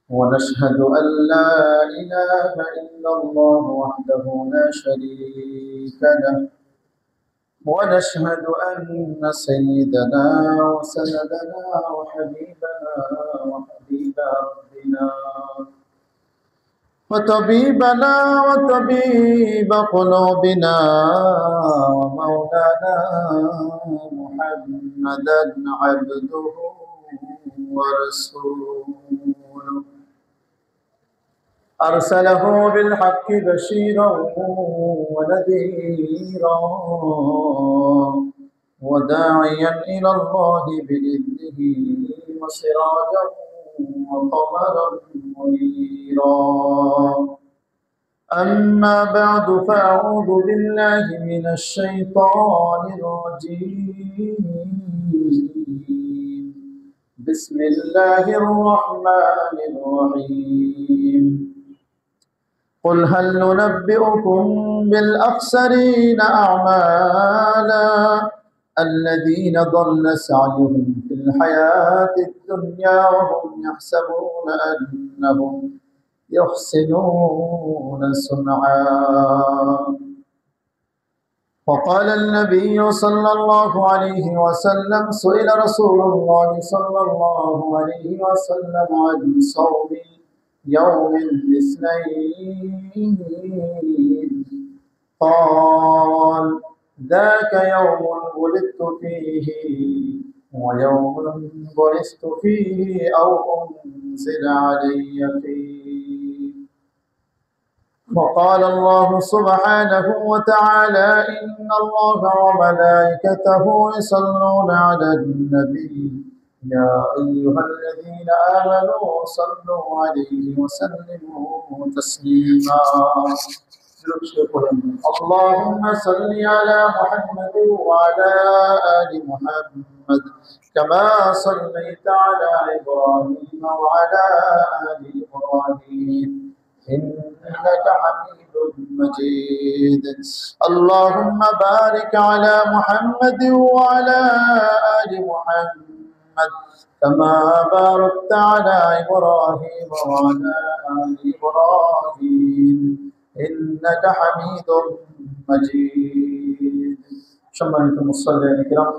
ونشهد أن لا إله إلا الله وحده لا شريك له ونشهد أن سيدنا وسندنا وحبيبنا وحبيب ربنا وطبيبنا وطبيب قلوبنا ومولانا محمدا عبده ورسوله أرسله بالحق بشيرا ونذيرا وداعيا إلى الله بإذنه وسراجا وقمرا منيرا أما بعد فأعوذ بالله من الشيطان الرجيم بسم الله الرحمن الرحيم قل هل ننبئكم بالأخسرين أعمالا الذين ضل سعيهم في الحياة الدنيا وهم يحسبون أنهم يحسنون صنعا وقال النبي صلى الله عليه وسلم سئل رسول الله صلى الله عليه وسلم عن صوم يوم الاثنين قال ذاك يوم ولدت فيه ويوم بعثت فيه أو أنزل علي فيه وقال الله سبحانه وتعالى إن الله وملائكته يصلون على النبي يا أيها الذين آمنوا صلوا عليه وسلموا تسليما اللهم صل على محمد وعلى آل محمد كما صليت على إبراهيم وعلى آل إبراهيم إنك حميد مجيد اللهم بارك على محمد وعلى آل محمد كما باركت على إبراهيم وعلى آل إبراهيم إنك حميد مجيد সম্মানিত মুসল্লিয়ান কিরাম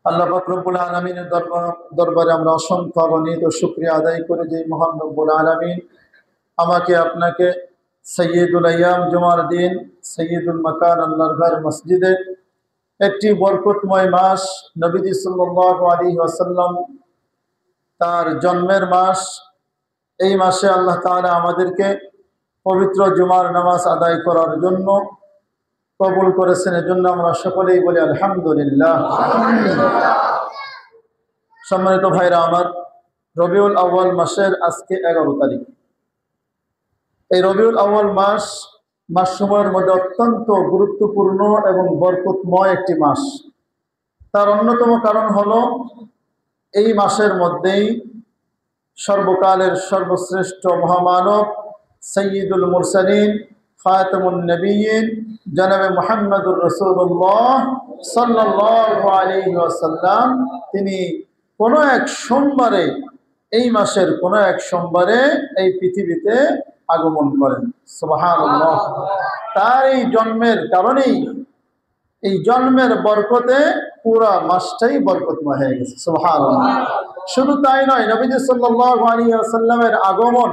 আল্লাহ পাক রব্বুল আলামিনের দরবারে আমরা অসংখ্য অগণিত শুকরিয়া আদায় করে যে মহান রব্বুল আলামিন আমাকে আপনাকে সাইয়্যিদুল আইয়াম জুমার দিন সাইয়্যিদুল মাকান আল্লাহর ঘর মসজিদে একটি বরকতময় মাস নবীজি সাল্লাল্লাহু আলাইহি ওয়াসাল্লাম তার জন্মের মাস এই মাসে আল্লাহ তাআলা আমাদেরকে পবিত্র জুমার নামাজ আদায় করার জন্য কবুল করেছেন এজন্য আমরা সকলেই বলি আলহামদুলিল্লাহ। সম্মানিত ভাইরা আমার, রবিউল আউয়াল মাসের আজকে 11 তারিখ। এই রবিউল আউয়াল মাস সময়ের মধ্যে অত্যন্ত গুরুত্বপূর্ণ এবং বরকতময় একটি মাস। তার অন্যতম কারণ হলো এই মাসের মধ্যেই সর্বকালের সর্বশ্রেষ্ঠ মহামানব সৈয়দুল মুরসালিন খাতামুন নবিয়্যিন জনাবে মুহাম্মদুর রাসূলুল্লাহ সাল্লাল্লাহু আলাইহি ওয়াসাল্লাম তিনি কোনো এক সোমবারে, এই মাসের কোনো এক সোমবারে এই পৃথিবীতে আগমন করেন। সুবহানাল্লাহ। তার এই জন্মের কারণেই, এই জন্মের বরকতে পুরা মাসটাই বরকতময় হয়ে গেছে। সুবহানাল্লাহ। শুধু তাই নয়, নবীজি সাল্লাল্লাহু আলাইহি ওয়াসাল্লামের আগমন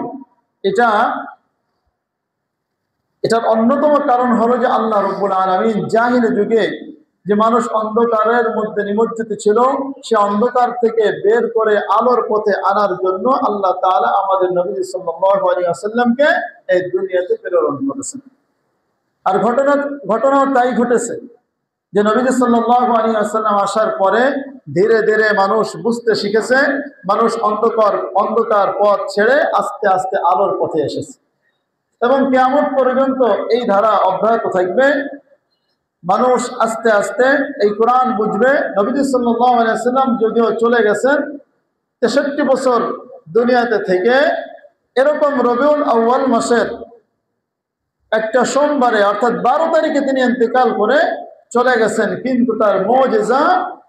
এটার অন্যতম কারণ হলো যে আল্লাহ রাব্বুল আলামিন জাহিলি যুগে যে মানুষ অন্ধকারের মধ্যে নিমজ্জিত ছিল, সে অন্ধকার থেকে বের করে আলোর পথে আনার জন্য আল্লাহ তাআলা আমাদের নবী সাল্লাল্লাহু আলাইহি ওয়াসাল্লামকে এই দুনিয়াতে প্রেরণ করেছেন। আর ঘটনাও তাই ঘটেছে যে নবী সাল্লাল্লাহু আলাইহি ওয়াসাল্লাম আসার পরে ধীরে ধীরে মানুষ বুঝতে শিখেছে, মানুষ অন্ধকার পথ ছেড়ে আস্তে আস্তে আলোর পথে এসেছে এবং কিয়ামত পর্যন্ত এই ধারা অব্যাহত থাকবে। মানুষ আস্তে আস্তে এই কোরআন বুঝবে। নবী সাল্লাল্লাহু আলাইহি ওয়াসাল্লাম যদিও চলে গেছেন 63 বছর দুনিয়াতে থেকে, এরকম রবিউল আউয়াল মাসের একটা সোমবারে অর্থাৎ 12 তারিখে তিনি ইন্তেকাল করে চলে গেছেন, কিন্তু তার মুজিজা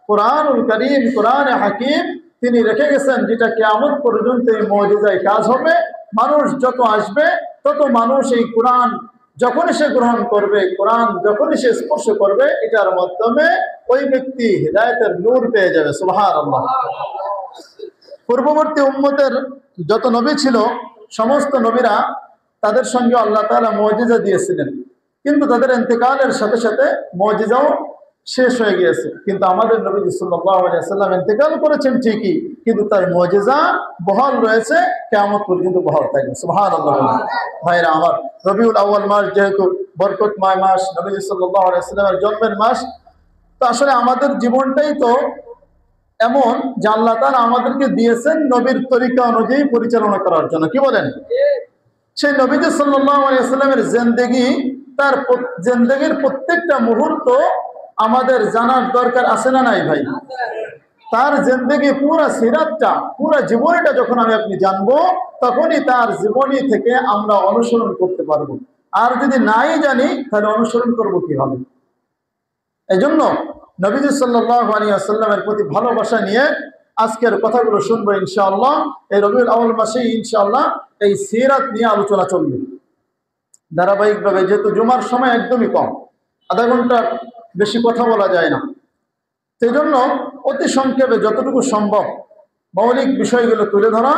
কোরআনুল কারীম, কোরআনে হাকিম তিনি রেখে গেছেন, যেটা কিয়ামত পর্যন্ত এই মুজিজায় কাজ হবে। মানুষ যত আসবে তত মানুষ এই কোরআন যখনই সে গ্রহণ করবে, কোরআন যখনই সে স্পর্শ করবে, এটার মাধ্যমে ওই ব্যক্তি হিদায়াতের নূর পেয়ে যাবে। সুবহানাল্লাহ। পূর্ববর্তী উম্মতের যত নবী ছিল, সমস্ত নবীরা তাদের সঙ্গে আল্লাহ তাআলা মুজিজা দিয়েছিলেন, কিন্তু তাদের ইন্তেকালের সাথে সাথে মুজিজাও শেষ হয়ে গিয়েছে। কিন্তু আমাদের নবী সাল্লাল্লাহু আলাইহি ওয়াসাল্লাম ইন্তেকাল করেছেন ঠিকই, কিন্তু তার মুজিজা বহাল রয়েছে, কিয়ামত পর্যন্ত বহাল থাকবে। সুবহানাল্লাহ। ভাইরা আমার, রবিউল আউয়াল মাস যেহেতু বরকতময় মাস, নবী সাল্লাল্লাহু আলাইহি ওয়াসাল্লামের জন্মের মাস, তো আসলে আমাদের জীবনটাই তো এমন যে আল্লাহ তাআলা আমাদেরকে দিয়েছেন নবীর তরিকা অনুযায়ী পরিচালনা করার জন্য। কি বলেন? সেই নবী সাল্লাল্লাহু আলাইহি ওয়াসাল্লামের জিন্দেগি, তার জিন্দেগির প্রত্যেকটা মুহূর্ত আমাদের জানার দরকার আছে না নাই ভাই? তার জিন্দেগি পুরা সিরাতটা, পুরা জীবনীটা যখন আমি আপনি জানবো, তখনই তার জীবনী থেকে আমরা অনুসরণ করতে পারবো। আর যদি নাই জানি, তাহলে অনুসরণ করব কিভাবে? এজন্য নবীজি সাল্লাল্লাহু আলাইহি ওয়াসাল্লামের প্রতি ভালোবাসা নিয়ে আজকের কথাগুলো শুনবো ইনশাআল্লাহ। এই রবিউল আউয়াল মাসে ইনশাআল্লাহ এই সিরাত নিয়ে আলোচনা চলবে ধারাবাহিকভাবে, যেহেতু জুমার সময় একদমই কম, আধা ঘন্টার বেশি কথা বলা যায় না। সেই জন্য অতি সংক্ষেপে যতটুকু সম্ভব মৌলিক বিষয়গুলো তুলে ধরা,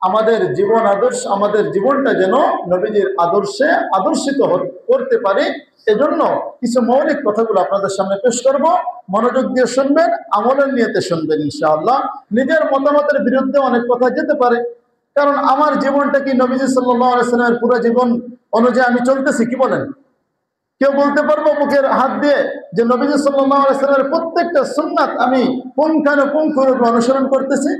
আমাদের জীবন আদর্শ, আমাদের জীবনটা যেন নবীজির আদর্শে আদর্শিত করতে পারি। এজন্য কিছু মৌলিক কথাগুলো আপনাদের সামনে পেশ করব। মনোযোগ দিয়ে শুনবেন, আমলের নিয়তে শুনবেন ইনশাআল্লাহ। নিজের মতামতের বিরুদ্ধে অনেক কথা যেতে পারে, কারণ আমার জীবনটা কি নবীজি সাল্লাল্লাহু আলাইহি ওয়াসাল্লামের পুরো জীবন অনুযায়ী আমি চলতেছি? কি বলেন? কেউ বলতে পারবো মুখের হাত দিয়ে যে নবীজি সাল্লাল্লাহু আলাইহি ওয়াসাল্লামের প্রত্যেকটা সুন্নাত আমি পুঙ্খানুপুঙ্খরূপে অনুসরণ করতেছি?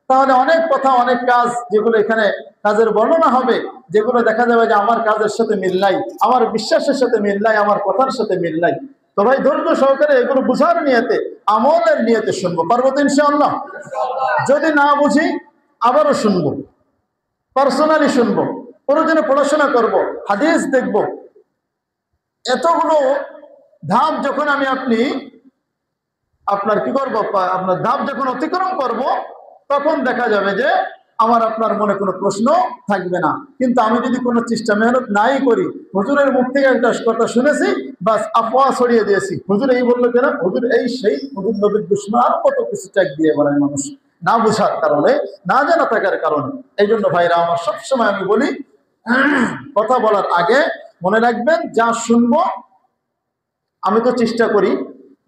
তাহলে অনেক কথা, অনেক কাজ যেগুলো এখানে কাজের বর্ণনা হবে, যেগুলো দেখা যাবে যে আমার কাজের সাথে মিল নাই, আমার বিশ্বাসের সাথে মিল নাই, আমার কথার সাথে মিল নাই। তো ভাই ধৈর্য সহকারে এগুলো বুঝার নিয়তে, আমলের নিয়তে শুনবো। পারবো তো ইনশাআল্লাহ? যদি না বুঝি আবারও শুনবো, পার্সোনালি শুনবো, প্রয়োজনে পড়াশোনা করব, হাদিস দেখব। এতগুলো ধাপ যখন আমি আপনার কি করবো, আপনার ধাপ যখন অতিক্রম করব, তখন দেখা যাবে যে আমার আপনার মনে কোনো প্রশ্ন থাকবে না। কিন্তু আমি যদি কোনো চেষ্টা মেহনত নাই করি, হুজুরের মুখ থেকে একটা কথা শুনেছি, বাস আফওয়া ছড়িয়ে দিয়েছি, হুজুর এই বললো কেন, হুজুর এই সেই, হুজুর নবীর দুশমন, আর কত কিছু ট্যাগ দিয়ে বেড়ায় মানুষ, না বোঝার কারণে, না জানা থাকার কারণে। এই জন্য ভাইরা আমার, সবসময় আমি বলি, কথা বলার আগে মনে রাখবেন, যা শুনবো আমি তো চেষ্টা করি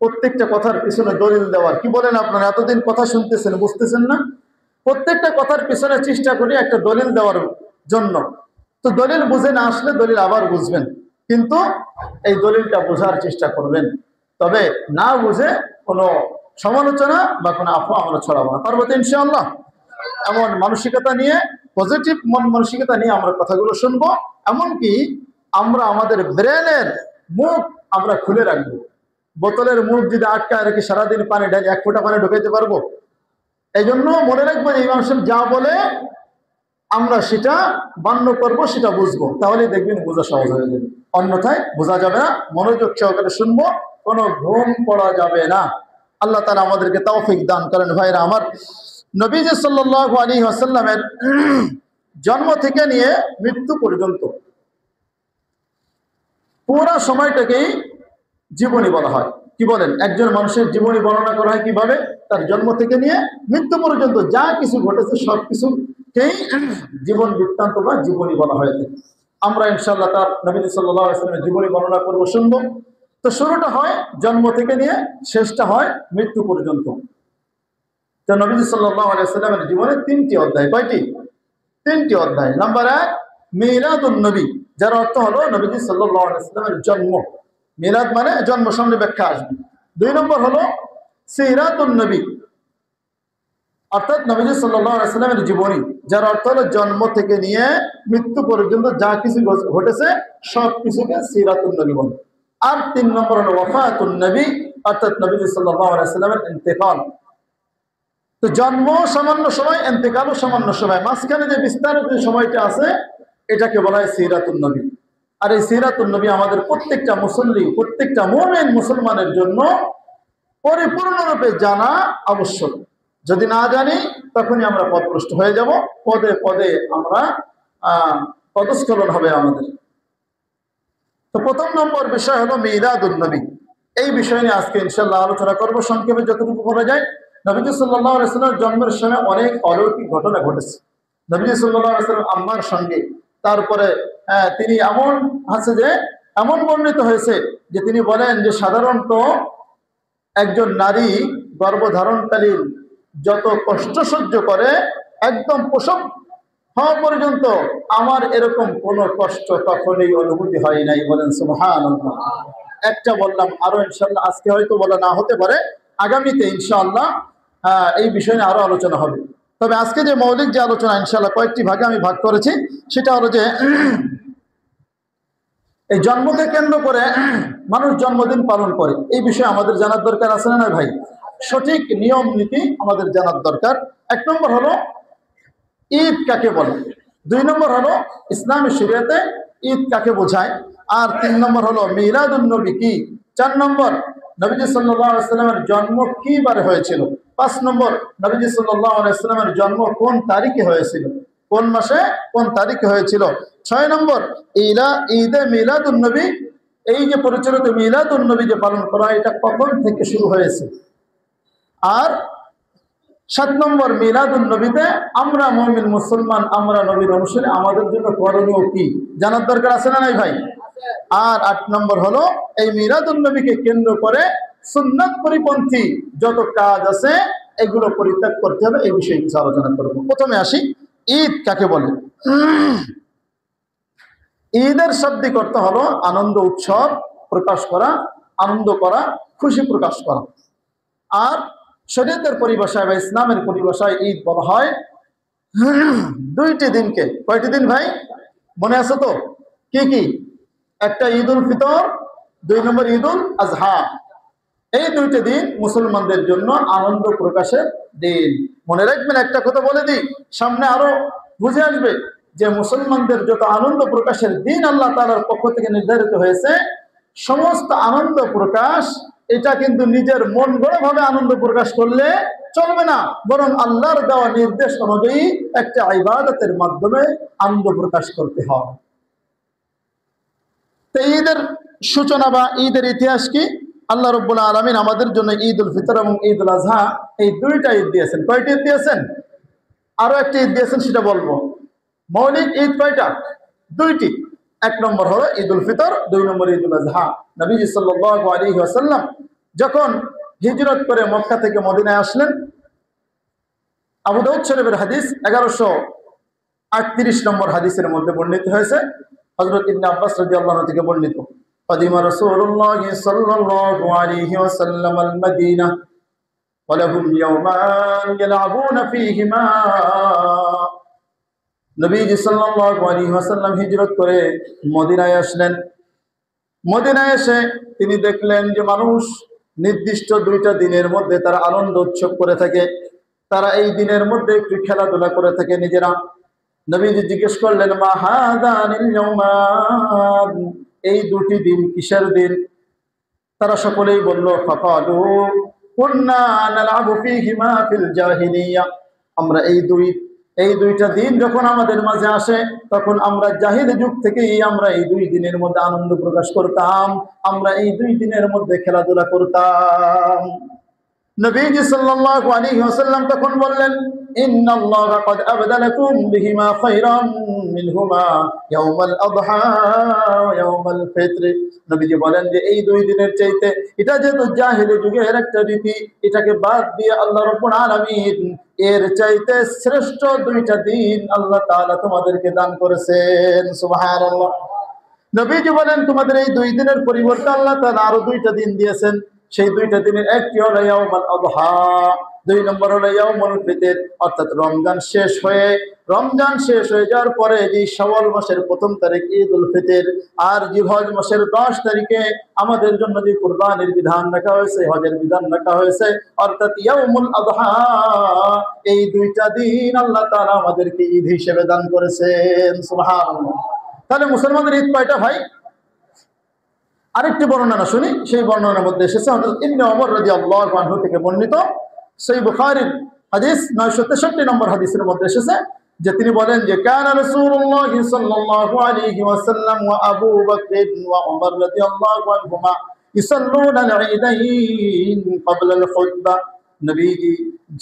প্রত্যেকটা কথার পিছনে দলিল দেওয়ার। কি বলেন আপনারা? এতদিন কথা শুনতেছেন, বুঝতেছেন না? প্রত্যেকটা কথার পিছনে চেষ্টা করি একটা দলিল দেওয়ার জন্য। তো দলিল বুঝে না আসলে দলিল আবার বুঝবেন, কিন্তু এই দলিলটা বোঝার চেষ্টা করবেন। তবে না বুঝে কোনো সমালোচনা বা কোনো আফওয়া আমরা ছড়াবো না। পারবো তো ইনশাআল্লাহ? এমন মানসিকতা নিয়ে, পজিটিভ মানসিকতা নিয়ে আমরা কথাগুলো শুনবো। এমনকি আমরা আমাদের ব্রেনের মুখ আমরা খুলে রাখবো। বোতলের মুখ যদি আটকায় রেখে সারাদিন পানি ঢালি, এক ফোঁটা পানি ঢুকাইতে পারবো? এই জন্য মনে রাখবো, ইমাম সাহেব যা বলে আমরা সেটা মান্য করবো, সেটা বুঝবো, তাহলে দেখবেন বোঝা সহজ হয়ে যাবে। অন্যথায় বোঝা যাবে না। মনোযোগ সহকারে শুনবো, কোনো ঘুম পড়া যাবে না। আল্লাহ তাআলা আমাদেরকে তৌফিক দান করেন। ভাইরা আমার, নবীজি সাল্লাল্লাহু আলাইহি ওয়াসাল্লামের জন্ম থেকে নিয়ে মৃত্যু পর্যন্ত পুরো সময়টাকেই জীবনী বলা হয়। কি বলেন? একজন মানুষের জীবনী বর্ণনা করা হয় কিভাবে? তার জন্ম থেকে নিয়ে মৃত্যু পর্যন্ত যা কিছু ঘটেছে সবকিছুকেই জীবন বৃত্তান্ত বা জীবনী বলা হয়ে থাকে। আমরা ইনশাআল্লাহ তার নবী সাল্লাল্লাহু আলাইহি ওয়াসাল্লামের জীবনী বর্ণনা করবো, শুনবো। তো শুরুটা হয় জন্ম থেকে নিয়ে, শেষটা হয় মৃত্যু পর্যন্ত। তো নবী সাল্লাল্লাহু আলাইহি ওয়াসাল্লামের জীবনে 3টি অধ্যায়। কয়টি? 3টি অধ্যায়। নাম্বার 1 মিলাদুন নবী, যার অর্থ হলো নবীজি সাল্লাল্লাহু আলাইহি ওয়াসাল্লামের জন্ম। মিলাদ মানে জন্ম, সামনে ব্যাখ্যা আসবে। 2 নম্বর হলো সিরাতুন নবী, অর্থাৎ নবীজি সাল্লাল্লাহু আলাইহি ওয়াসাল্লামের জীবনী, যার অর্থ হলো জন্ম থেকে নিয়ে মৃত্যু পর্যন্ত যা কিছু ঘটেছে সবকিছুকে সিরাতুন নবী বলে। আর 3 নম্বর হলো ওয়াফাতুন নবী, অর্থাৎ নবীজি সাল্লাল্লাহু আলাইহি ওয়াসাল্লামের ইন্তেকাল। তো জন্ম সামান্য সময়, ইন্তেকালও সামান্য সময়, মাঝখানে যে বিস্তারিত যে সময়টা আছে এটাকে বলা হয় সিরাতুন নবী। আর এই সিরাতুন নবী আমাদের প্রত্যেকটা মুসল্লি, প্রত্যেকটা মুমিন মুসলমানের জন্য পরিপূর্ণরূপে জানা আবশ্যক। যদি না জানি তখনই আমরা পথভ্রষ্ট হয়ে যাব, পদে পদে আমরা পদস্খলন হবে আমাদের। তো প্রথম নম্বর বিষয় হলো মিলাদুন নবী। এই বিষয় নিয়ে আজকে ইনশাআল্লাহ আলোচনা করব, সংক্ষেপে যতটুকু করা যায়। নবীজি সাল্লাল্লাহু আলাইহি ওয়াসাল্লামের জন্মের সময় অনেক অলৌকিক ঘটনা ঘটেছে নবীজি সাল্লাল্লাহু আলাইহি ওয়াসাল্লাম আম্মার সঙ্গে। তারপরে তিনি এমন আছে যে এমন বর্ণিত হয়েছে যে তিনি বলেন যে সাধারণত একজন নারী গর্ভধারণকালীন যত কষ্ট সহ্য করে একদম প্রসব হওয়া পর্যন্ত আমার এরকম কোনো কষ্ট কখনোই অনুভূতি হয় নাই। বলেন সুবহানাল্লাহ। একটা বললাম, আরো ইনশাআল্লাহ আজকে হয়তো বলা না হতে পারে, আগামীতে ইনশাআল্লাহ এই বিষয়ে আরো আলোচনা হবে। তবে আজকে যে মৌলিক যে আলোচনা ইনশাআল্লাহ কয়েকটি ভাগে আমি ভাগ করেছি, সেটা হলো যে এই জন্মকে কেন্দ্র করে মানুষ জন্মদিন পালন করে, এই বিষয়ে আমাদের জানার দরকার আছে না ভাই? সঠিক নিয়ম নীতি আমাদের জানার দরকার। এক নম্বর হলো ঈদ কাকে বলে, দুই নম্বর হলো ইসলামী শরীয়তে ঈদ কাকে বোঝায়, আর তিন নম্বর হলো মিলাদুন নবী কি, চার নম্বর নবীজি সাল্লাল্লাহু আলাইহি ওয়াসাল্লামের জন্ম কি বারে হয়েছিল, পাঁচ নম্বর নবীজি সাল্লাল্লাহু আলাইহি ওয়াসাল্লামের জন্ম কোন তারিখে হয়েছিল, কোন মাসে কোন তারিখে হয়েছিল, ছয় নম্বর ঈদে মিলাদুন নবী, এই যে পরিচালিত মিলাদুন নবী যে পালন করা এটা কখন থেকে শুরু হয়েছে, আর সাত নম্বর মিলাদুন নবীতে আমরা মুমিন মুসলমান আমরা নবীর অনুসারী আমাদের জন্য করণীয় কি জানার দরকার আছে না নাই ভাই? আর আট নম্বর হলো এই মিলাদুন নবীকে কেন্দ্র করে সুন্নাত পরিপন্থী যত কাজ আছে এগুলো পরিত্যাগ করতে হবে, এই বিষয়ে কিছু আলোচনা করব। প্রথমে আসি, ঈদ কাকে বলে? ঈদের শাব্দিক অর্থ হলো আনন্দ উৎসব প্রকাশ করা, আনন্দ করা, খুশি প্রকাশ করা। আর শরীয়তের পরিভাষায় বা ইসলামের পরিভাষায় ঈদ বলা হয় দুইটি দিনকে। কয়টি দিন ভাই মনে আছে তো? কি কি? একটা ঈদ উল ফিতর, দুই নম্বর ঈদ উল আজহা। এই দুইটি দিন মুসলমানদের জন্য আনন্দ প্রকাশের দিন। মনে রাখবেন, একটা কথা বলে দিই, সামনে আরো বুঝে আসবে যে মুসলমানদের যত আনন্দ প্রকাশের দিন আল্লাহ তাআলার পক্ষ থেকে নির্ধারিত হয়েছে, সমস্ত আনন্দ প্রকাশ এটা কিন্তু নিজের মন গড়া ভাবে আনন্দ প্রকাশ করলে চলবে না, বরং আল্লাহর দেওয়া নির্দেশ অনুযায়ী একটা ইবাদতের মাধ্যমে আনন্দ প্রকাশ করতে হয়। তো ঈদের সূচনা বা ঈদের ইতিহাস কি? আল্লাহ রাব্বুল আলামিন আমাদের জন্য ঈদ উল ফিতর এবং ঈদ উল আজহা এই দুইটা ঈদ দিয়েছেন। কয়টি ঈদ দিয়েছেন? আরো একটি ঈদ দিয়েছেন, সেটা বলবো। মৌলিক ঈদ কয়টা? দুইটি। এক নম্বর হলো ঈদ উল ফিতর, দুই নম্বর ঈদ উল আজহা। নবীজি সাল্লাল্লাহু আলাইহি ওয়াসাল্লাম যখন হিজরত করে মক্কা থেকে মদিনায় আসলেন, আবু দাউদ শরীফের হাদিস 1138 নম্বর হাদিসের মধ্যে বর্ণিত হয়েছে, হযরত ইবনে আব্বাস রাদিয়াল্লাহু আনহু থেকে বর্ণিত। قدم رسول الله صلى الله عليه وسلم المدينة ولهم يومان يلعبون فيهما। নবীজি সাল্লাল্লাহু আলাইহি ওয়াসাল্লাম হিজরত করে মদিনায় আসলেন। মদিনায় এসে তিনি দেখলেন যে মানুষ নির্দিষ্ট দুইটা দিনের মধ্যে তারা আনন্দ উৎসব করে থাকে, তারা এই দিনের মধ্যে একটু খেলাধুলা করে থাকে নিজেরা। নবীজি জিজ্ঞেস করলেন, মা হাদানিল ইয়াওমান, এই দুটি দিন কিসের দিন? তারা সকলেই বলল, ফাকালু কুননা নালআবু ফীহিমা ফিল জাহিলিয়া, আমরা এই দুইটা দিন যখন আমাদের মাঝে আসে তখন আমরা জাহিলি যুগ থেকেই আমরা এই দুই দিনের মধ্যে আনন্দ প্রকাশ করতাম, আমরা এই দুই দিনের মধ্যে খেলাধুলা করতাম। নবীজি সাল্লাল্লাহু আলাইহি ওয়াসাল্লাম তখন বললেন, ইন্নাল্লাহা ক্বাদ আবদালাকুম বিহিমা খায়রাম মিনহুমা ইয়াওমাল আযহা ওয়া ইয়াওমাল ফিতর। নবীজি বলেন যে এই দুই দিনের চাইতে, এটা যেহেতু জাহিলি যুগের একটা রীতি, এটাকে বাদ দিয়ে আল্লাহ রাব্বুল আলামিন এর চাইতে শ্রেষ্ঠ দুইটা দিন আল্লাহ তাআলা তোমাদেরকে দান করেছেন। সুবহানাল্লাহ। নবীজি বলেন তোমাদের এই দুই দিনের পরিবর্তে আল্লাহ তাআলা আরো দুইটা দিন দিয়েছেন। সেই দুইটা দিনের একটি হলো ইয়াউমুল আযহা, দুই নম্বর হলো ইয়াউমুল ফিতর, অর্থাৎ রমজান শেষ হয়ে যাওয়ার পরে যে শাওয়াল মাসের প্রথম তারিখ ঈদুল ফিতর, আর জিলহজ মাসের 10 তারিখে আমাদের জন্য যে কুরবানির বিধান রাখা হয়েছে, হজের বিধান রাখা হয়েছে, অর্থাৎ ইয়াউমুল আযহা, এই দুইটা দিন আল্লাহ তাআলা আমাদেরকে ঈদ হিসেবে দান করেছেন। সুবহানাল্লাহ। তাহলে মুসলমানদের ঈদ কয়টা ভাই? আরেকটি বর্ণনা শুনি, সেই বর্ণনার মধ্যে এসেছে হযরত ইবনে ওমর রাদিয়াল্লাহু আনহু থেকে বর্ণিত, সহিহ বুখারীর হাদিস 963 নম্বর হাদিসের মধ্যে এসেছে যে তিনি বলেন যে কানা রাসূলুল্লাহ সাল্লাল্লাহু আলাইহি ওয়াসাল্লাম ওয়া আবু বকর ওয়া উমর রাদিয়াল্লাহু আনহুমা ইসাল্লুনা আল-ঈদাইন ক্বাবলা আল-খুতবাহ। নবীজি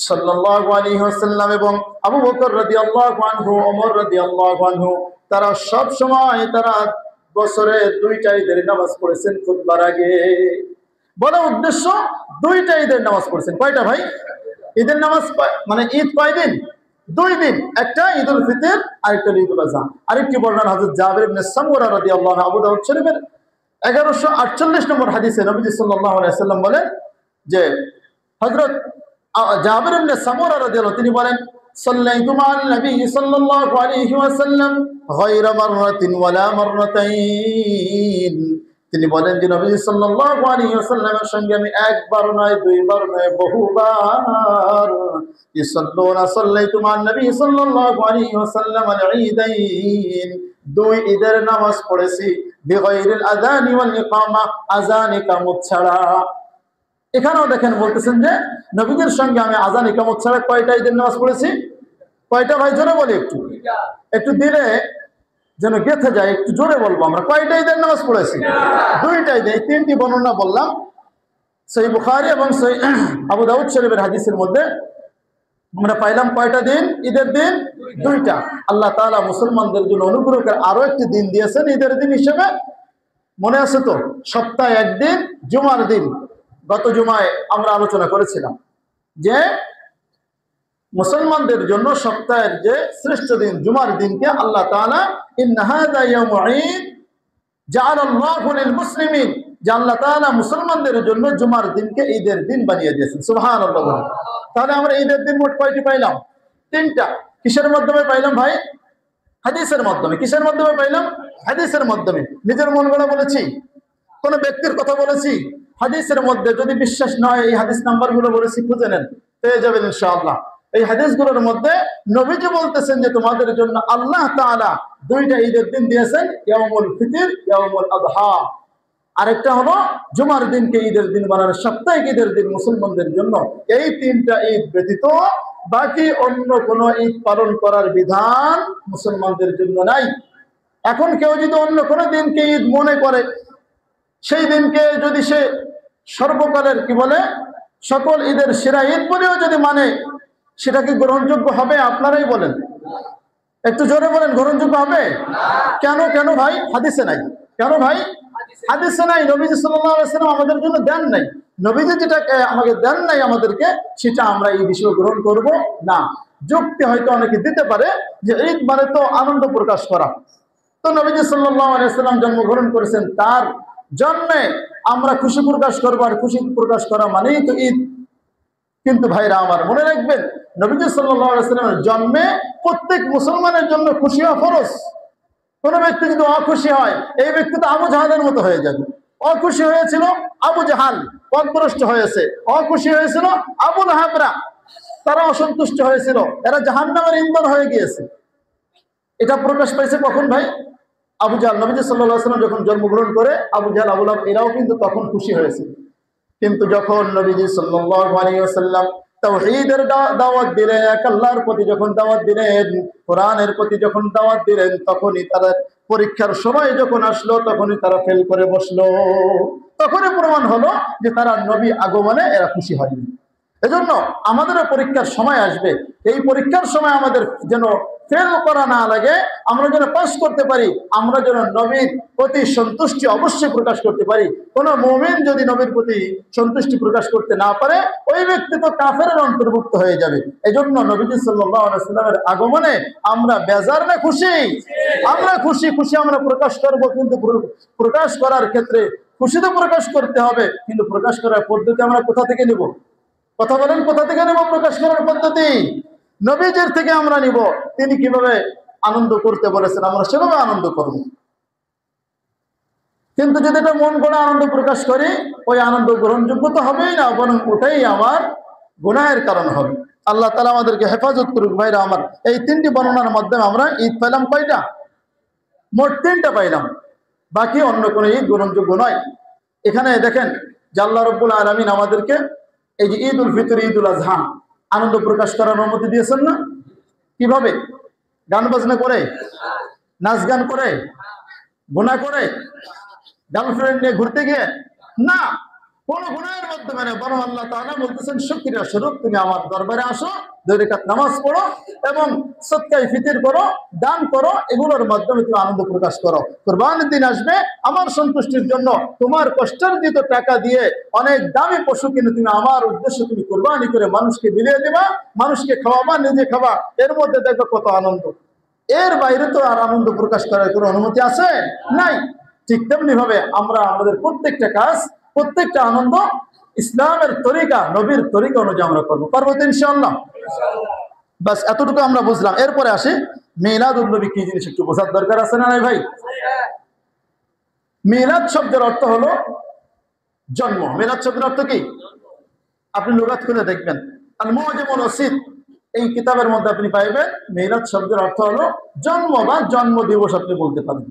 সাল্লাল্লাহু আলাইহি ওয়াসাল্লাম এবং আবু বকর রাদিয়াল্লাহু আনহু, ওমর রাদিয়াল্লাহু আনহু তারা সব সময় তারা বছরে দুইটা ঈদের নামাজ পড়েছেন খুতবার আগে। বড় উদ্দেশ্য দুইটা ঈদের নামাজ পড়েছেন। কয়টা ভাই? ঈদের নামাজ মানে ঈদ কয়দিন? 2 দিন, একটা ঈদুল ফিতর আর একটা ঈদুল আযহা। আরেকটি বর্ণনা হযরত জাবির ইবনে সামুরা রাদিয়াল্লাহু আনহু আবু দাউদ শরীফের 1148 নম্বর হাদিসে নবী সাল্লাল্লাহু আলাইহি ওয়াসাল্লাম বলেন যে হযরত জাবির ইবনে সামুরা রাদিয়াল্লাহু তিনি বলেন সাল্লাইতু মা'আন নবী সাল্লাল্লাহু আলাইহি ওয়াসাল্লাম গায়রা মাররাতিন ওয়ালা মাররাতাইন। তিনি বলেন যে নবী সাল্লাল্লাহু আলাইহি ওয়াসাল্লামের সঙ্গে আমি একবার নয়, দুইবার নয়, বহুবার সাল্লাইতু মা'আন নবী সাল্লাল্লাহু আলাইহি ওয়াসাল্লাম আল-ঈদাইন, 2 ঈদের নামাজ পড়েছি বিগাইরিল আযানি ওয়াল ইকামা, আযান ইকামত ছাড়া। এখানেও দেখেন বলতেছেন যে নবীদের সঙ্গে আমি আযান ইকামত ছাড়া কয়টা ঈদের নামাজ পড়েছি? কয়টা ভাই? জোরে বলি একটু দিলে যেন গেথে যায়, একটু জোরে বলবো আমরা। কয়টা ঈদের নামাজ পড়েছি? 2টা ঈদ। এই 3টি বর্ণনা বললাম সহিহ বুখারী এবং সহিহ আবু দাউদ শরীফের হাদিসের মধ্যে আমরা পাইলাম কয়টা দিন? ঈদের দিন 2টা। আল্লাহ তাআলা মুসলমানদের জন্য অনুগ্রহ করে আরো একটি দিন দিয়েছেন ঈদের দিন হিসেবে, মনে আছে তো? সপ্তাহে একদিন জুমার দিন। গত জুমায় আমরা আলোচনা করেছিলাম যে মুসলমানদের জন্য সপ্তাহের যে শ্রেষ্ঠ দিন জুমার দিনকে আল্লাহ তাআলা ইন্না হাযা ইয়াউমু ঈদ জাআলাল্লাহু লিল মুসলিমিন, যে আল্লাহ তাআলা মুসলমানদের জন্য জুমার দিনকে ঈদের দিন বানিয়ে দিয়েছেন। সুবহানাল্লাহ। তাহলে আমরা ঈদের দিন মোট কয়টি পাইলাম? 3টা। কিসের মাধ্যমে পাইলাম ভাই? হাদিসের মাধ্যমে। কিসের মাধ্যমে পাইলাম? হাদিসের মাধ্যমে। নিজের মন গড়া বলেছি? কোন ব্যক্তির কথা বলেছি? হাদিসের মধ্যে। যদি বিশ্বাস না হয় এই হাদিস নাম্বারগুলো বলেছি, খুঁজে নেন, পেয়ে যাবেন ইনশাআল্লাহ। এই হাদিসগুলোর মধ্যে নবীজি বলতেছেন যে তোমাদের জন্য আল্লাহ তাআলা 2টা ঈদের দিন দিয়েছেন, ইয়াউমুল ফিতর, ইয়াউমুল আযহা। আরেকটা হলো জুমার দিনকে ঈদের দিন বানানো, সাপ্তাহিক ঈদের দিন মুসলমানদের জন্য। এই 3টা ঈদ ব্যতীত বাকি অন্য কোন ঈদ পালন করার বিধান মুসলমানদের জন্য নাই। এখন কেউ যদি অন্য কোনো দিনকে ঈদ মনে করে, সেই দিনকে যদি সে সর্বকালের কি বলে সকল ঈদের সেরা ঈদ বলেও যদি মানে, সেটা কি গ্রহণযোগ্য হবে? আপনারাই বলেন, একটু জোরে বলেন, গ্রহণযোগ্য হবে? কেন? কেন ভাই? হাদিসে নাই। কেন ভাই? হাদিসে নাই। নবীজি সাল্লাল্লাহু আলাইহি ওয়াসাল্লাম আমাদের জন্য দেন নাই। নবীজি যেটা আমাকে দেন নাই আমাদেরকে, সেটা আমরা এই বিষয় গ্রহণ করব না। যুক্তি হয়তো অনেকে দিতে পারে যে ঈদ মানে তো আনন্দ প্রকাশ করা। তো নবীজি সাল্লাল্লাহু আলাইহি ওয়াসাল্লাম জন্মগ্রহণ করেছেন, তার জন্মে আমরা খুশি প্রকাশ করবো, আর খুশি প্রকাশ করা মানেই তো ঈদ। কিন্তু ভাইরা আমার মনে রাখবেন, নবীজি সাল্লাল্লাহু আলাইহি ওয়াসাল্লামের জন্মে প্রত্যেক মুসলমানের জন্য খুশি হওয়া ফরজ। কোন ব্যক্তি যদি অখুশি হয়, এই ব্যক্তি তো আবু জাহালের মতো হয়ে যাবে। অখুশি হয়েছিল আবু জাহাল, পথভ্রষ্ট হয়েছে। অখুশি হয়েছিল আবু লাহাবরা, তারা অসন্তুষ্ট হয়েছিল, এরা জাহান্নামের ইন্ধন হয়ে গিয়েছে। এটা প্রকাশ পাইছে কখন ভাই? আবু জাহাল। নবীজি সাল্লাল্লাহু আলাইহি ওয়াসাল্লাম যখন জন্মগ্রহণ করে, আবু জাহাল, আবু লাহাব এরাও কিন্তু তখন খুশি হয়েছিল। কিন্তু যখন নবীজি সাল্লাল্লাহু আলাইহি ওয়াসাল্লাম তাওহীদের দাওয়াত দিলেন, এক আল্লাহর প্রতি যখন দাওয়াত দিলেন, কোরআনের প্রতি যখন দাওয়াত দিলেন, তখনই তারা পরীক্ষার সময় যখন আসলো, তখনই তারা ফেল করে বসলো। তখনই প্রমাণ হলো যে তারা নবী আগমনে এরা খুশি হয়নি। এজন্য আমাদেরও পরীক্ষার সময় আসবে, এই পরীক্ষার সময় আমাদের যেন ফেল করা না লাগে, আমরা যেন পাস করতে পারি, আমরা যেন নবীর প্রতি সন্তুষ্টি অবশ্যই প্রকাশ করতে পারি। কোন মুমিন যদি নবীর প্রতি সন্তুষ্টি প্রকাশ করতে না পারে, ওই ব্যক্তি তো কাফেরের অন্তর্ভুক্ত হয়ে যাবে। এজন্য নবীজি সাল্লাল্লাহু আলাইহি ওয়াসাল্লামের আগমনে আমরা বেজার না খুশি? আমরা খুশি। খুশি আমরা প্রকাশ করব, কিন্তু প্রকাশ করার ক্ষেত্রে খুশি তো প্রকাশ করতে হবে, কিন্তু প্রকাশ করার পদ্ধতি আমরা কোথা থেকে নিব? কথা বলেন, কোথা থেকে নেব প্রকাশ করার পদ্ধতি? নবীজির থেকে আমরা নিব। তিনি কিভাবে আনন্দ করতে বলেছেন, আমরা সেভাবে আনন্দ করব। কিন্তু যদি এটা মন গড়া আনন্দ প্রকাশ করি, ওই আনন্দ গ্রহণযোগ্য তো হবেই না, বরং ওটাই আমার গুনাহের কারণ হবে। আল্লাহ তাআলা আমাদেরকে হেফাজত করুক। ভাইরা আমার, এই 3টি বর্ণনার মাধ্যমে আমরা ঈদ পাইলাম কয়টা? মোট 3টা পাইলাম। বাকি অন্য কোনো ঈদ গ্রহণযোগ্য নয়। এখানে দেখেন যে আল্লাহ রাব্বুল আলামিন আমাদেরকে এই যে ঈদুল ফিতর, ঈদুল আযহা, আনন্দ প্রকাশ করার অনুমতি দিয়েছেন না? কিভাবে? গান বাজনা করে, নাচ গান করে, গুনাহ করে, গার্লফ্রেন্ড নিয়ে ঘুরতে গিয়ে না, কোন গুনাহের মাধ্যমে না, বরং আল্লাহ তাআলা বলতেছেন শুকরিয়া স্বরূপ তুমি আমার দরবারে আসো, 2 রাকাত নামাজ পড়ো এবং সদকায়ে ফিতর করো, দান করো, এগুলোর মাধ্যমে তুমি আনন্দ প্রকাশ করো। কুরবানির দিন আসবে, আমার সন্তুষ্টির জন্য তোমার কষ্টার্জিত টাকা দিয়ে অনেক দামি পশু কিনে তুমি আমার উদ্দেশ্যে তুমি কুরবানি করে মানুষকে বিলিয়ে দিবা, মানুষকে খাওয়াবা, নিজে খাবা, এর মধ্যে দেখো কত আনন্দ। এর বাইরে তো আর আনন্দ প্রকাশ করার কোনো অনুমতি আছে? নাই। ঠিক তেমনি ভাবে আমরা আমাদের প্রত্যেকটা কাজ, প্রত্যেকটা আনন্দ ইসলামের তরিকা, নবীর তরিকা অনুযায়ী আমরা করবো। পারবো তো ইনশাআল্লাহ? বাস এতটুকু আমরা বুঝলাম। এরপরে আসি মিলাদুন নবী কি জিনিস, একটু বোঝার দরকার আছে না নাই ভাই? মিলাদ শব্দের অর্থ হলো জন্ম। মিলাদ শব্দের অর্থ কি? আপনি লুগাত খুলে দেখবেন, আল মুআজামুল ওয়াসিত এই কিতাবের মধ্যে আপনি পাইবেন মিলাদ শব্দের অর্থ হলো জন্ম বা জন্ম দিবস আপনি বলতে পারেন,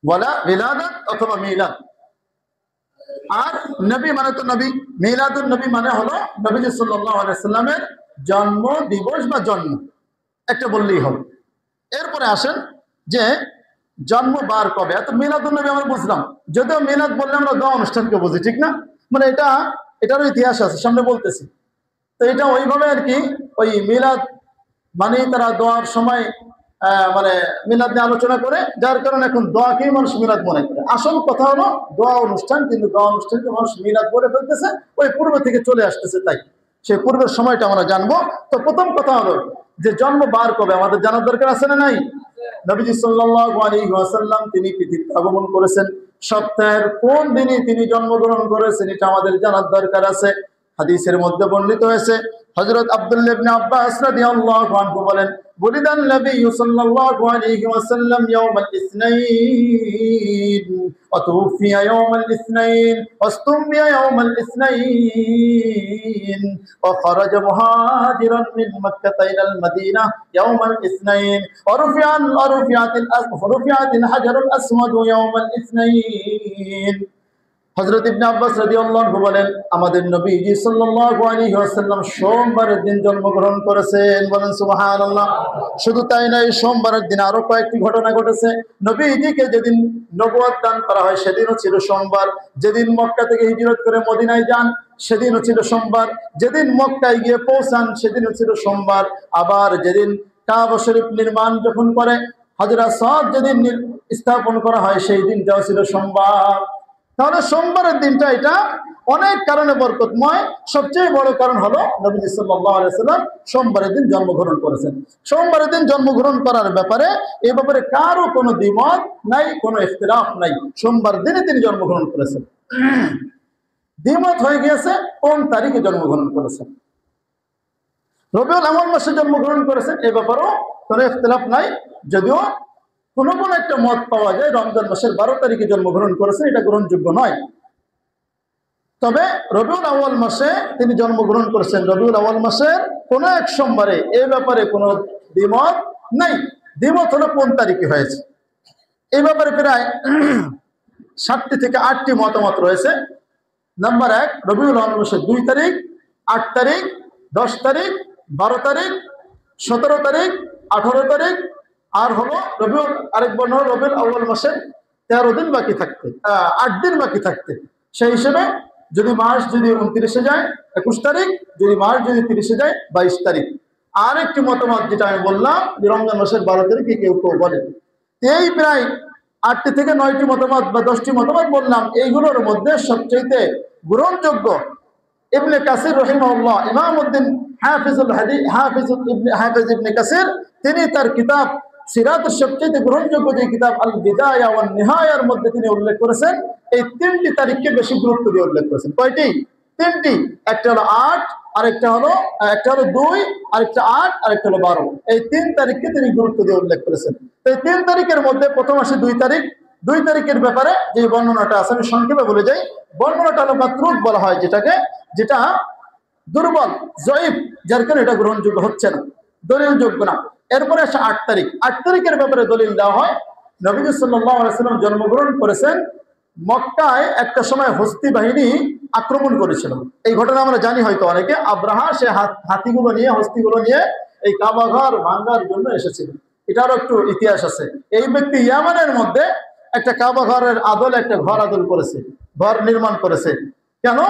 বলা মিলাদাত অথবা মিলাদ। আর নবী মানে তো নবী, মিলাদুন নবী মানে হলো নবীজি সাল্লাল্লাহু আলাইহি সাল্লামের জন্ম দিবস বা জন্ম, একটা বললেই হবে। এরপরে আসেন যে জন্ম বার কবে। এত মিলাদুন নবী আমরা বুঝলাম, যদিও মিলাদ বললে আমরা দোয়া অনুষ্ঠানকে বুঝি, ঠিক না? মানে এটারও ইতিহাস আছে, সামনে বলতেছি। তো এটা ওইভাবে আর কি, ওই মিলাদ মানে তারা দোয়ার সময় মানে মিলাদ নিয়ে আলোচনা করে, যার কারণে এখন দোয়াকেই মানুষ মিলাদ মনে করে। আসল কথা হলো দোয়া অনুষ্ঠান, কিন্তু দোয়া অনুষ্ঠানকে মানুষ মিলাদ বলে ফেলতেছে, ওই পূর্ব থেকে চলে আসতেছে। তাই সেই পূর্বের সময়টা আমরা জানবো। তো প্রথম কথা হলো যে জন্ম বার কবে আমাদের জানার দরকার আছে না নাই? নবীজি সাল্লাল্লাহু আলাইহি ওয়াসাল্লাম তিনি পৃথিবীতে আগমন করেছেন, সপ্তাহের কোন দিনে তিনি জন্মগ্রহণ করেছেন এটা আমাদের জানার দরকার আছে। হাদিসের মধ্যে বর্ণিত হয়েছে, হযরত আব্দুল্লাহ ইবনে আব্বাস রাদিয়াল্লাহু আনহু বলেন, বুলিদান নবী সাল্লাল্লাহু আলাইহি ওয়াসাল্লাম ইয়াউমাল ইসনাইন ওয়া তুফিয়া ইয়াউমাল ইসনাইন ওয়াস্তুমিয়া ইয়াউমাল ইসনাইন ওয়া খারাজা মুহাজিরান মিন মক্কাহ ইলাল মাদিনা ইয়াউমাল ইসনাইন ওয়া রুফিআতিল হাজারুল আসওয়াদ ইয়াউমাল ইসনাইন। হযরত ইবনে আব্বাস রাদিয়াল্লাহু আনহু বলেন, আমাদের নবীজি সাল্লাল্লাহু আলাইহি ওয়াসাল্লাম সোমবারের দিন জন্মগ্রহণ করেছেন। বলেন সুবহানাল্লাহ। শুধু তাই নয়, সোমবারের দিন আরো কয়েকটি ঘটনা ঘটেছে। নবীজিকে যেদিন নবুয়ত দান করা হয় সেদিনও ছিল সোমবার, যেদিন মক্কা থেকে হিজরত করে মদিনায় যান সেদিনও ছিল সোমবার, যেদিন মক্কায় গিয়ে পৌঁছান সেদিনও ছিল সোমবার, আবার যেদিন কাবা শরীফ নির্মাণ যখন করে হাজরা সাদ যেদিন স্থাপন করা হয় সেই দিনটাও ছিল সোমবার। তাহলে সোমবারের দিনটা এটা অনেক কারণে বরকতময়। সবচেয়ে বড় কারণ হলো নবী সাল্লাল্লাহু আলাইহি ওয়াসাল্লাম সোমবারের দিন জন্মগ্রহণ করেছেন। সোমবারের দিন জন্মগ্রহণ করার ব্যাপারে এই ব্যাপারে কারো কোনো দ্বিমত নাই, কোনো ইখতিলাফ নাই। সোমবার দিনে তিনি জন্মগ্রহণ করেছেন। দ্বিমত হয়ে গিয়েছে কোন তারিখে জন্মগ্রহণ করেছেন। রবিউল আউয়াল মাসে জন্মগ্রহণ করেছেন, এই ব্যাপারেও কোনো ইখতিলাফ নাই। যদিও কোন একটা মত পাওয়া যায় রমজান মাসের 12 তারিখে জন্মগ্রহণ করেছেন, এটা গ্রহণযোগ্য নয়। তবে রবিউল আউয়াল মাসে তিনি জন্মগ্রহণ করেছেন, রবিউল আউয়াল মাসের কোন এক সোমবারে, এই ব্যাপারে কোনো দ্বিমত নাই। দ্বিমত হলো কোন তারিখে হয়েছে। এই ব্যাপারে প্রায় 7টি থেকে 8টি মতামত রয়েছে। নাম্বার 1, রবিউল আউয়াল মাসের 2 তারিখ, 8 তারিখ, 10 তারিখ, 12 তারিখ, 17 তারিখ, 18 তারিখ, আর হলো আরেক বর্ণ হলো রবিউল আউয়াল মাসের 13 দিন বাকি থাকতে, 8 দিন বাকি থাকতে। সেই হিসেবে যদি মাস যদি 29-এ যায় 21 তারিখ, যদি মাস যদি 30-এ যায় 22 তারিখ। আর একটি মতামত যেটা আমি বললাম যে রমজান মাসের 12 তারিখে কেউ কেউ বলে। এই প্রায় 8টি থেকে 9টি মতামত বা 10টি মতামত বললাম, এইগুলোর মধ্যে সবচেয়ে গ্রহণযোগ্য ইবনে কাসির রাহিমাহুল্লাহ, ইমামউদ্দিন হাফিজ ইবনে কাসির, তিনি তার কিতাব সিরাতের সবচেয়ে গ্রহণযোগ্য যে কিতাব আল বিদায়া ওয়ান নিহায়ার মধ্যে তিনি উল্লেখ করেছেন এই 3টি তারিখকে বেশি গুরুত্ব দিয়ে উল্লেখ করেছেন। কয়টি? 3টি। একটা হলো 8, একটা হলো 2, আরেকটা 8, আরেকটা হলো 12। এই 3 তারিখকে তিনি গুরুত্ব দিয়ে উল্লেখ করেছেন। তো এই 3 তারিখের মধ্যে প্রথম আসে 2 তারিখ। 2 তারিখের ব্যাপারে যে বর্ণনাটা আছে আমি সংক্ষেপে বলে যাই। বর্ণনাটা হলো মাতরুক বলা হয় যেটাকে, যেটা দুর্বল, জয়ীফ, যার কারণে এটা গ্রহণযোগ্য হচ্ছে না, দলিলযোগ্য না। এরপরে আসে 8 তারিখ। 8 তারিখের ব্যাপারে দলিল দেওয়া হয়, নবী সাল্লাল্লাহু আলাইহি ওয়াসাল্লাম জন্মগ্রহণ করেছেন মক্কায় একটা সময় হস্তি বাহিনী আক্রমণ করেছিল। এই ঘটনা আমরা জানি হয়তো অনেকে। আব্রাহা সে হাতিগুলো নিয়ে, হস্তিগুলো নিয়ে এই কাবা ঘর ভাঙ্গার জন্য এসেছিল। এটারও একটু ইতিহাস আছে। এই ব্যক্তি ইয়ামানের মধ্যে একটা কাবা ঘরের আদল, একটা ঘর আদল করেছে, ঘর নির্মাণ করেছে। কেন?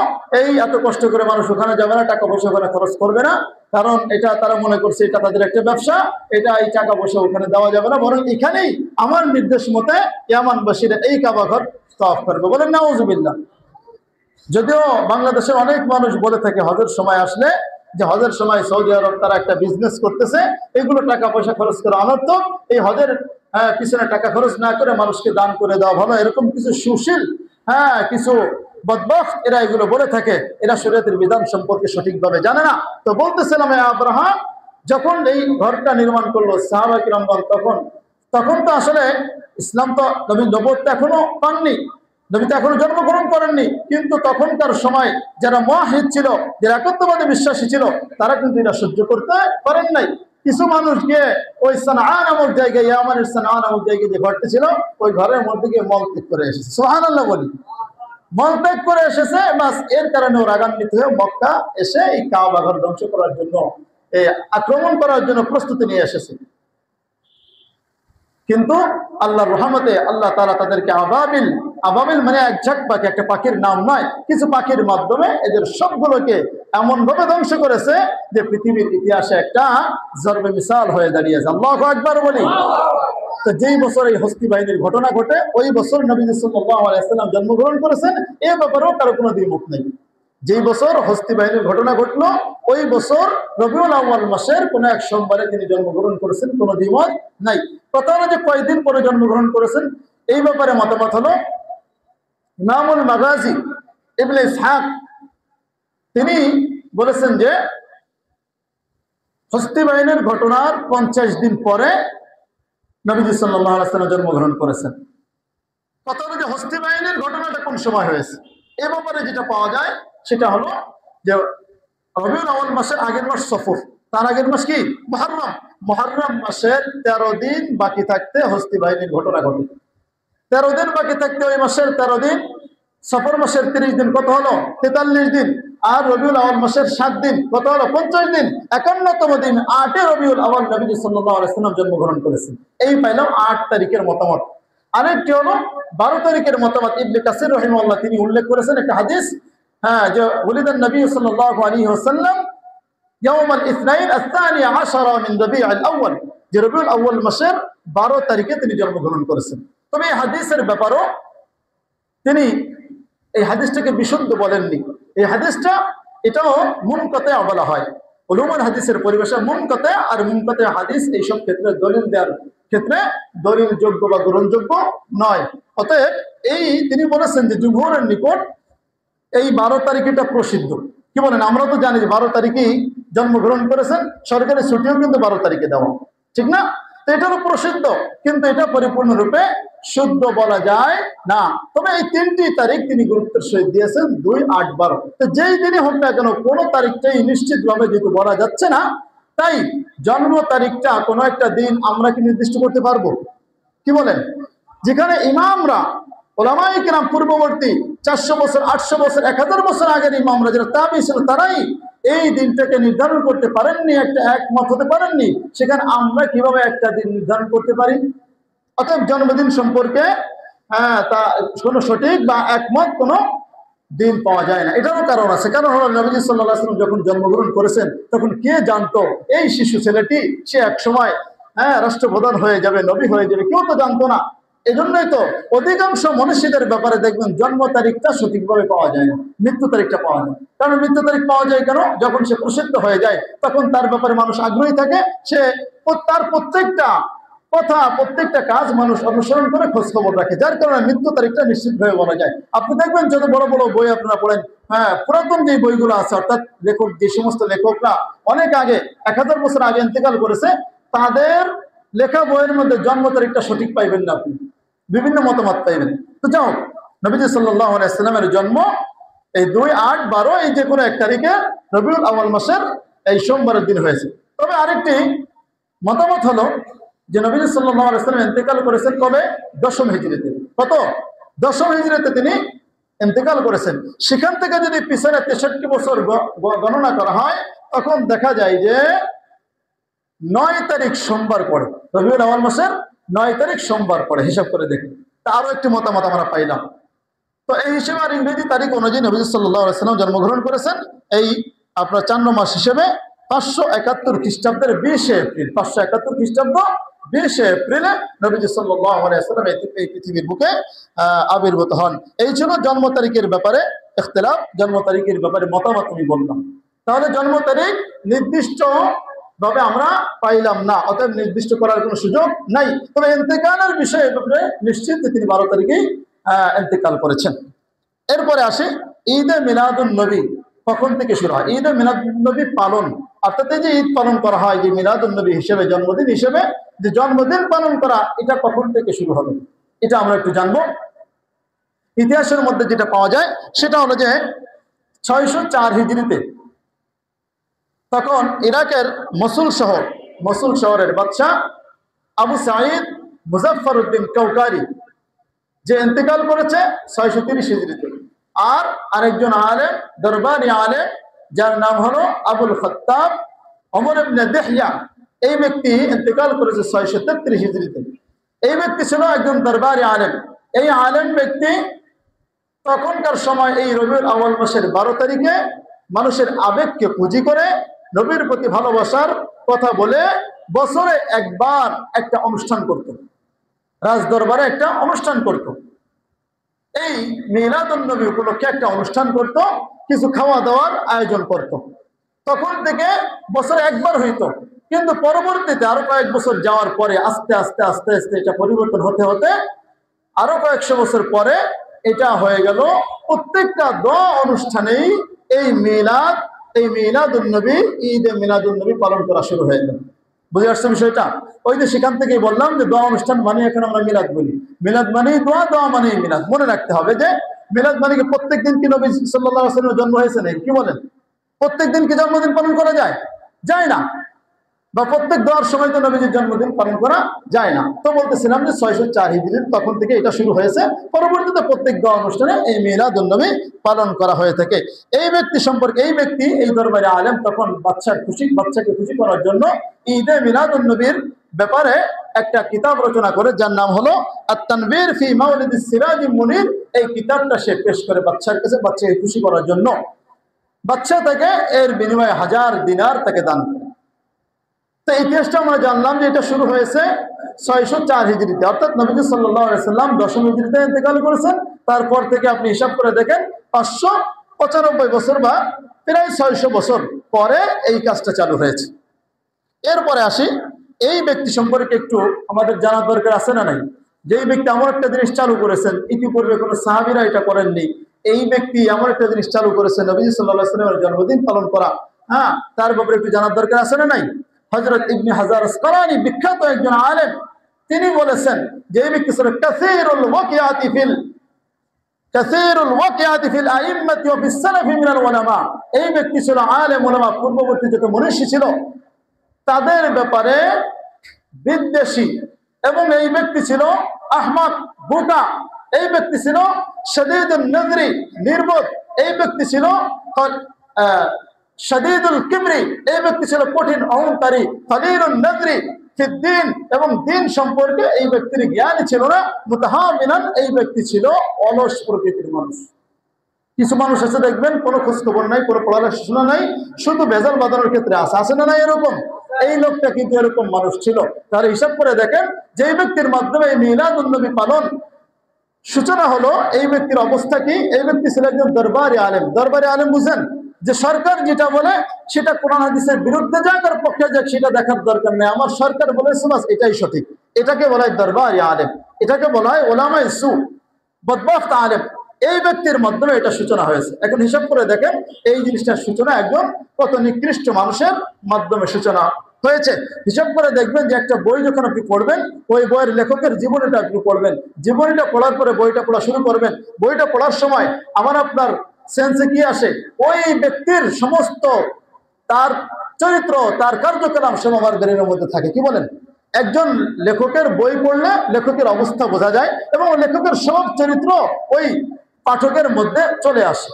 এই এত কষ্ট করে মানুষ ওখানে যাবে না, টাকা পয়সা ওখানে খরচ করবে না, কারণ এটা তারা মনে করছে এটা তাদের একটা ব্যবসা, এটা এই টাকা পয়সা ওখানে দেওয়া যাবে না, বরং এখানেই আমার নির্দেশ মতে ইয়ামানবাসীরা এই কাবা ঘর তওয়াফ করবে। বলেন নাউজুবিল্লাহ। যদিও বাংলাদেশের অনেক মানুষ বলে থাকে হজের সময় আসলে যে হজের সময় সৌদি আরব তারা একটা বিজনেস করতেছে, এগুলো টাকা পয়সা খরচ করে অনর্থক, এই হজের পিছনে টাকা খরচ না করে মানুষকে দান করে দেওয়া ভালো, এরকম কিছু সুশীল কিছু বদবখত এরা এগুলো বলে থাকে। এরা শরীয়তের বিধান সম্পর্কে সঠিকভাবে জানে না। তো বলতেছিলাম, আব্রাহাম যখন এই ঘরটা নির্মাণ করলো সাহাবা কিরামগণ, তখন তো আসলে ইসলাম তো নবুয়ত এখনো পাননি, নবী তো এখনো জন্মগ্রহণ করেননি। কিন্তু তখনকার সময় যারা মুওয়াহিদ ছিল, যারা একত্ববাদে বিশ্বাসী ছিল, তারা কিন্তু এটা সহ্য করতে পারেন নাই। কিছু মানুষ গিয়ে ওই সানআ নামক জায়গায়, ইয়ামানের সানআ নামক জায়গায় যে ঘরটি ছিল, ওই ঘরের মধ্যে গিয়ে মলত্যাগ করে এসেছে। সুবহানাল্লাহ বলি। মলত্যাগ করে এসেছে, বাস এর কারণে ওরা রাগান্বিত হয়ে মক্কা এসে এই কাবা ঘর ধ্বংস করার জন্য, আক্রমণ করার জন্য প্রস্তুতি নিয়ে এসেছে। কিন্তু আল্লাহর রহমতে আল্লাহ তাআলা তাদেরকে আবাবিল মানে এক ঝাঁক পাখি, একটা পাখির নাম নয়, কিছু পাখির মাধ্যমে এদের সবগুলোকে এমন ভাবে ধ্বংস করেছে যে পৃথিবীর ইতিহাসে একটা জরবে মিসাল হয়ে দাঁড়িয়েছে। আল্লাহু আকবার বলি। তো যেই বছর এই হস্তি বাহিনীর ঘটনা ঘটে, ওই বছর নবী সাল্লাল্লাহু আলাইহি ওয়াসাল্লাম জন্মগ্রহণ করেছেন। এ ব্যাপারেও কারো কোনো দ্বিমত নেই। যেই বছর হস্তি বাহিনীর ঘটনা ঘটলো, ওই বছর রবিউল আউয়াল মাসের কোন এক সোমবারে তিনি জন্মগ্রহণ করেছেন, কোনো দ্বিমত নাই। কথা হলো যে কয়দিন পরে জন্মগ্রহণ করেছেন, এই ব্যাপারে মতামত হলো ইমামুল মাগাজি ইবনে ইসহাক, তিনি বলেছেন যে হস্তি বাহিনীর ঘটনার 50 দিন পরে নবীজি সাল্লাল্লাহু আলাইহি ওয়াসাল্লাম জন্মগ্রহণ করেছেন। কথা হলো যে হস্তি বাহিনীর ঘটনাটা কোন সময় হয়েছে, এ ব্যাপারে যেটা পাওয়া যায় সেটা হলো যে রবিউল আউয়াল মাসের আগের মাস সফর, তার আগের মাস কি মুহররম মাসের 13 দিন বাকি থাকতে হস্তি বাহিনীর ঘটনা ঘটে। 13 দিন বাকি থাকতে ওই মাসের 13 দিন, সফর মাসের 30 দিন, কত হলো 43 দিন, আর রবিউল আউয়াল মাসের 7 দিন, কত হলো 50 দিন। 51তম দিন 8 রবিউল আউয়াল নবী সাল্লাল্লাহু আলাইহি ওয়াসাল্লাম জন্মগ্রহণ করেছেন। এই পাইলাম 8 তারিখের মতামত। আরেকটি হলো 12 তারিখের মতামত। ইবনে কাসির রাহিমাহুল্লাহ তিনি উল্লেখ করেছেন একটা হাদিস, যে ওলিদান নবী সাল্লাল্লাহু আলাইহি ওয়াসাল্লাম ইয়াউমাল ইসনাইন আস-সানি আশারা মিন রবিউল আউয়াল, যে রবিউল আউয়াল মাসের 12 তারিখে তিনি জন্মগ্রহণ করেছেন। তবে এই হাদিসের ব্যাপারও তিনি এই হাদিসটাকে বিশুদ্ধ বলেননি। এই হাদিসটা এটাও মুনকাতে বলা হয়। উলুমুল হাদিসের পরিভাষা মুনকাতে আর মুনকাতে হাদিস এইসব ক্ষেত্রে দলিল দেওয়ার ক্ষেত্রে দলিল যোগ্য বা গ্রহণযোগ্য নয়। অতএব এই তিনি বলেছেন যে জুমহুরের নিকট এই 12 তারিখটা প্রসিদ্ধ। কি বলেন? আমরা তো জানি যে 12 তারিখেই জন্মগ্রহণ করেছেন, সরকারি ছুটিও কিন্তু 12 তারিখে দেওয়া, ঠিক না? তো এটারও প্রসিদ্ধ, কিন্তু এটা পরিপূর্ণরূপে শুদ্ধ বলা যায় না। তবে এই 3টি তারিখ তিনি গুরুত্বের সহিত দিয়েছেন, 2, 8, 12। তো যেই দিনই হোক না কেন, কোনো তারিখটাই নিশ্চিতভাবে যেহেতু বলা যাচ্ছে না, তাই জন্ম তারিখটা কোনো একটা দিন আমরা কি নির্দিষ্ট করতে পারবো? কি বলেন? যেখানে ইমামরা, ওলামায়ে কেরাম পূর্ববর্তী 400 বছর, 800 বছর, 1000 বছর আগের ইমামরা যারা তাবী ছিল, তারাই এই দিনটাকে নির্ধারণ করতে পারেননি, একটা একমত হতে পারেননি, সেখানে আমরা কিভাবে একটা দিন নির্ধারণ করতে পারি? অতএব জন্মদিন সম্পর্কে তা কোনো সঠিক বা একমত কোনো দিন পাওয়া যায় না। এটারও কারণ আছে। কারণ হলো নবী সাল্লাল্লাহু আলাইহি ওয়াসাল্লাম যখন জন্মগ্রহণ করেছেন, তখন কে জানতো এই শিশু ছেলেটি সে এক সময় রাষ্ট্রপ্রধান হয়ে যাবে, নবী হয়ে যাবে? কেউ তো জানতো না। এজন্যই তো অধিকাংশ মনীষীদের ব্যাপারে দেখবেন জন্ম তারিখটা সঠিকভাবে পাওয়া যায় না, মৃত্যু তারিখটা পাওয়া যায়। কারণ মৃত্যু তারিখ পাওয়া যায় কেন? যখন সে প্রসিদ্ধ হয়ে যায়, তখন তার ব্যাপারে মানুষ আগ্রহী থাকে, সে তার প্রত্যেকটা কথা, প্রত্যেকটা কাজ মানুষ অনুসরণ করে খোঁজ খবর রাখে, যার কারণে মৃত্যু তারিখটা নিশ্চিতভাবে বলা যায়। আপনি দেখবেন যত বড় বড় বই আপনারা পড়েন, পুরাতন যে বইগুলো আছে, অর্থাৎ লেখক, যে সমস্ত লেখকরা অনেক আগে 1000 বছর আগে ইন্তেকাল করেছে, তাদের লেখা বইয়ের মধ্যে জন্ম তারিখটা সঠিক পাইবেন না, আপনি বিভিন্ন মতামত পাইবেন। তো যাও, নবীজি সাল্লাল্লাহু আলাইহি ওয়াসাল্লামের জন্ম এই 2, 8, 12 এই যে কোনো এক তারিখে রবিউল আউয়াল মাসের এই সোমবারের দিন হয়েছে। তবে আরেকটি মতামত হলো যে নবী সাল্লাল্লাহু আলাইহি ওয়াসাল্লাম ইন্তেকাল করেছেন কবে? 10ম হিজরিতে। কত? 10ম হিজরিতে তিনি ইন্তেকাল করেছেন। সেখান থেকে যদি পিছনে 63 বছর গণনা করা হয়, তখন দেখা যায় যে 9 তারিখ সোমবার পড়ে, রবিউল আউয়াল মাসের 9 তারিখ সোমবার পড়ে। হিসাব করে দেখি, তা আরো একটি মতামত আমরা পাইলাম। তো এই হিসেবে আর ইংরেজি তারিখ অনুযায়ী নবী সাল্লাল্লাহু আলাইহি ওয়াসাল্লাম জন্মগ্রহণ করেছেন এই আপনার 4 মাস হিসেবে 571 খ্রিস্টাব্দের 20 এপ্রিল, 571 খ্রিস্টাব্দ 20 এপ্রিলে নবীজি সাল্লাল্লাহু আলাইহি ওয়াসাল্লাম এই পৃথিবীর বুকে আবির্ভূত হন। এই ছিল জন্ম তারিখের ব্যাপারে ইখতিলাফ, জন্ম তারিখের ব্যাপারে মতামত আমি বললাম। তাহলে জন্ম তারিখ নির্দিষ্ট ভাবে আমরা পাইলাম না, অতএব নির্দিষ্ট করার কোনো সুযোগ নাই। তবে ইন্তেকালের বিষয়ে ব্যাপারে নিশ্চিত যে তিনি 12 তারিখেই ইন্তেকাল করেছেন। এরপরে আসে ঈদে মিলাদুন নবী কখন থেকে শুরু হয়। ঈদে মিলাদুন নবী পালন, অর্থাৎ এই যে ঈদ পালন করা হয়, যে মিলাদুন নবী হিসেবে জন্মদিন হিসেবে যে জন্মদিন পালন করা, এটা কখন থেকে শুরু হবে এটা আমরা একটু জানবো। ইতিহাসের মধ্যে যেটা পাওয়া যায় সেটা হলো যে 604 হিজরিতে তখন ইরাকের মসুল শহরের বাদশাহ আবু সাঈদ মুজাফফরউদ্দিন কাউকারি যে ইন্তেকাল করেছে 630 হিজরিতে। আর আরেকজন আলেম, দরবারি আলেম, যার নাম হলো আবুল খাত্তাব ওমর ইবনে দিহইয়া, এই ব্যক্তি ইন্তেকাল করেছে 633 হিজরিতে। এই ব্যক্তি ছিল একজন দরবারি আলেম। এই আলেম ব্যক্তি তখনকার সময় এই রবিউল আউয়াল মাসের 12 তারিখে মানুষের আবেগকে পুঁজি করে নবীর প্রতি ভালোবাসার কথা বলে বছরে একবার একটা অনুষ্ঠান করত, রাজ দরবারে একটা অনুষ্ঠান করত। এই মিলাদুন নবী উপলক্ষে একটা অনুষ্ঠান করত, কিছু খাওয়া দাওয়ার আয়োজন করত। তখন থেকে বছরে একবার হইতো, কিন্তু পরবর্তীতে আরো কয়েক বছর যাওয়ার পরে আস্তে আস্তে আস্তে আস্তে এটা পরিবর্তন হতে হতে আরো কয়েকশো বছর পরে এটা হয়ে গেল প্রত্যেকটা দোয়া অনুষ্ঠানেই এই মিলাদুন নবী, ঈদে মিলাদুন নবী পালন করা শুরু হয়ে গেল। বুঝে আসছে বিষয়টা? ওই যে সেখান থেকেই বললাম যে দোয়া অনুষ্ঠান মানে এখন আমরা মিলাদ বলি, মিলাদ মানেই দোয়া, দোয়া মানেই মিলাদ। মনে রাখতে হবে যে মিলাদ মানে কি প্রত্যেক দিন কি নবী সাল্লাল্লাহু আলাইহি ওয়াসাল্লামের জন্ম হয়েছে নাকি? কি বলেন? প্রত্যেক দিন কি জন্মদিন পালন করা যায়? যায় না। বা প্রত্যেক দোয়ার সময় তো নবীজির জন্মদিন পালন করা যায় না। তো বলতেছিলাম যে 604 হিজরির তখন থেকে এটা শুরু হয়েছে, পরবর্তীতে প্রত্যেক দোয়া অনুষ্ঠানে এই মিলাদুন নবী পালন করা হয়ে থাকে। এই ব্যক্তি সম্পর্কে, এই ব্যক্তি, এই দরবারে আলেম তখন বাচ্চাকে খুশি করার জন্য ঈদে মিলাদুন নবীর ব্যাপারে একটা কিতাব রচনা করে, যার নাম হলো আত-তানবীর ফি মাওলিদিস সিরাজি মুনির। এই কিতাবটা সে পেশ করে বাচ্চার কাছে, বাচ্চাকে খুশি করার জন্য। বাচ্চা তাকে এর বিনিময়ে 1000 দিনার তাকে দান করে। তো ইতিহাসটা আমরা জানলাম যে এটা শুরু হয়েছে 604 হিজরিতে, অর্থাৎ নবীজি সাল্লাল্লাহু আলাইহি সাল্লাম 10ম হিজরিতে ইন্তেকাল করেছেন। তারপর থেকে আপনি হিসাব করে দেখেন 595 বছর বা প্রায় 600 বছর পরে এই কাজটা চালু হয়েছে। এরপরে আসি, এই ব্যক্তি সম্পর্কে একটু আমাদের জানার দরকার আছে না নাই? যেই ব্যক্তি এমন একটা জিনিস চালু করেছেন, ইতিপূর্বে কোনো সাহাবীরা এটা করেননি। এই ব্যক্তি এমন একটা জিনিস চালু করেছেন, নবী সাল্লাল্লাহু আলাইহি ওয়াসাল্লামের জন্মদিন পালন করা। হ্যাঁ, তার ব্যাপারে একটু জানার দরকার আছে না নাই? হযরত ইবনে হাজার আসকালানী, বিখ্যাত একজন আলেম, তিনি বলেছেন যে এই ব্যক্তি ছিল কাসীরুল ওয়াকিআতি ফিল আইম্মাতি ওয়া ফিস সালাফি মিনাল উলামা। এই ব্যক্তি ছিল আলেম উলামা, পূর্ববর্তী যত মনীষী ছিল তাদের ব্যাপারে বিদ্বেষী, এবং এই ব্যক্তি ছিল আহমাক, বোকা। এই ব্যক্তি ছিল শাদীদুন নজরি, নির্বোধ। এই ব্যক্তি ছিল শাদীদুল কিবরি, এই ব্যক্তি ছিল কঠিন অহংকারী। কলিলুন নজরি ফিদ্দীন, এবং দিন সম্পর্কে এই ব্যক্তির জ্ঞান ছিল না। মুতাহামিনান, এই ব্যক্তি ছিল অলস প্রকৃতির মানুষ। কিছু মানুষ আছে দেখবেন কোনো খোঁজ খবর নাই, কোনো পড়াশোনা নাই, শুধু ভেজাল বাঁধানোর ক্ষেত্রে আছে না এরকম? এই লোকটা কিন্তু এরকম মানুষ ছিল। তাহলে হিসাব করে দেখেন যে এই ব্যক্তির মাধ্যমে এই মিলাদুন নবী পালন সূচনা হলো। এই ব্যক্তির অবস্থা কি? এই ব্যক্তি ছিল একজন দরবারি আলেম। দরবারি আলেম বুঝেন যে সরকার যেটা বলে সেটা কোরআন হাদিসের বিরুদ্ধে যাক আর পক্ষে যাক সেটা দেখার দরকার নেই, আমার সরকার বলেছে বাস এটাই সঠিক। এটাকে বলা হয় দরবারি আলেম, এটাকে বলা হয় উলামায়ে সু, বদবখত আলেম। এই ব্যক্তির মাধ্যমে এটা সূচনা হয়েছে। এখন হিসাব করে দেখেন এই জিনিসটার সূচনা একজন কত নিকৃষ্ট মানুষের মাধ্যমে সূচনা হয়েছে। হিসাব করে দেখবেন যে একটা বই যখন আপনি পড়বেন, ওই বইয়ের লেখকের জীবনীটা আপনি পড়বেন, জীবনীটা পড়ার পরে বইটা পড়া শুরু করবেন। বইটা পড়ার সময় আপনার সেন্সে কি আসে? ওই ব্যক্তির সমস্ত তার চরিত্র, তার কার্যকলাপ সব আমার ব্রেনের মধ্যে থাকে। কি বলেন? একজন লেখকের বই পড়লে লেখকের অবস্থা বোঝা যায় এবং লেখকের সব চরিত্র ওই পাঠকের মধ্যে চলে আসে।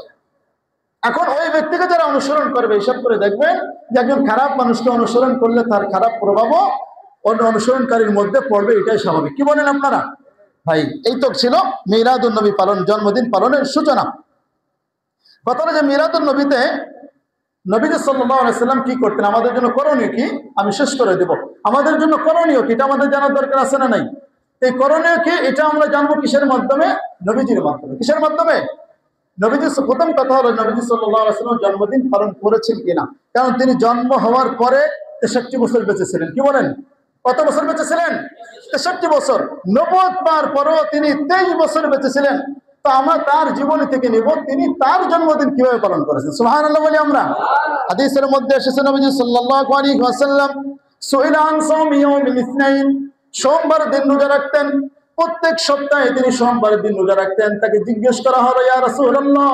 এখন ওই ব্যক্তিকে যারা অনুসরণ করবে, হিসাব করে দেখবেন যে একজন খারাপ মানুষকে অনুসরণ করলে তার খারাপ প্রভাবও অন্য অনুসরণকারীর মধ্যে পড়বে, এটাই স্বাভাবিক। কি বলেন আপনারা ভাই? এই তো ছিল মিলাদুন নবী পালন, জন্মদিন পালনের সূচনা। কথাটা যে মিলাদুন নবীতে নবীজি সাল্লাল্লাহু আলাইহি সাল্লাম কি করতেন, আমাদের জন্য করণীয় কি, আমি শেষ করে দেব। আমাদের জন্য করণীয় কি, এটা আমাদের জানার দরকার আছে না নাই? এই করণীয় কি, এটা আমরা জানবো কিসের মাধ্যমে? নবীজির মাধ্যমে। কিসের মাধ্যমে? নবীজি, প্রথম কথা হলো নবীজি সাল্লাল্লাহু আলাইহি সাল্লাম জন্মদিন পালন করেছেন কিনা, কারণ তিনি জন্ম হওয়ার পরে 63 বছর বেঁচে ছিলেন। কি বলেন? কত বছর বেঁচে ছিলেন? 63 বছর। নবুয়ত পাওয়ার পরেও তিনি 23 বছর বেঁচে ছিলেন। তো আমরা তার জীবনী থেকে নিব তিনি তার জন্মদিন কিভাবে পালন করেছেন। সুবহানাল্লাহ বলি আমরা। হাদিসের মধ্যে এসেছে নবীজি সাল্লাল্লাহু আলাইহি ওয়াসাল্লাম সুইলা আন সাওমি ইয়াউমিল ইসনাইন, সোমবার দিন রোজা রাখতেন। প্রত্যেক সপ্তাহে তিনি সোমবার দিন রোজা রাখতেন। তাকে জিজ্ঞেস করা হলো, ইয়া রাসূলুল্লাহ,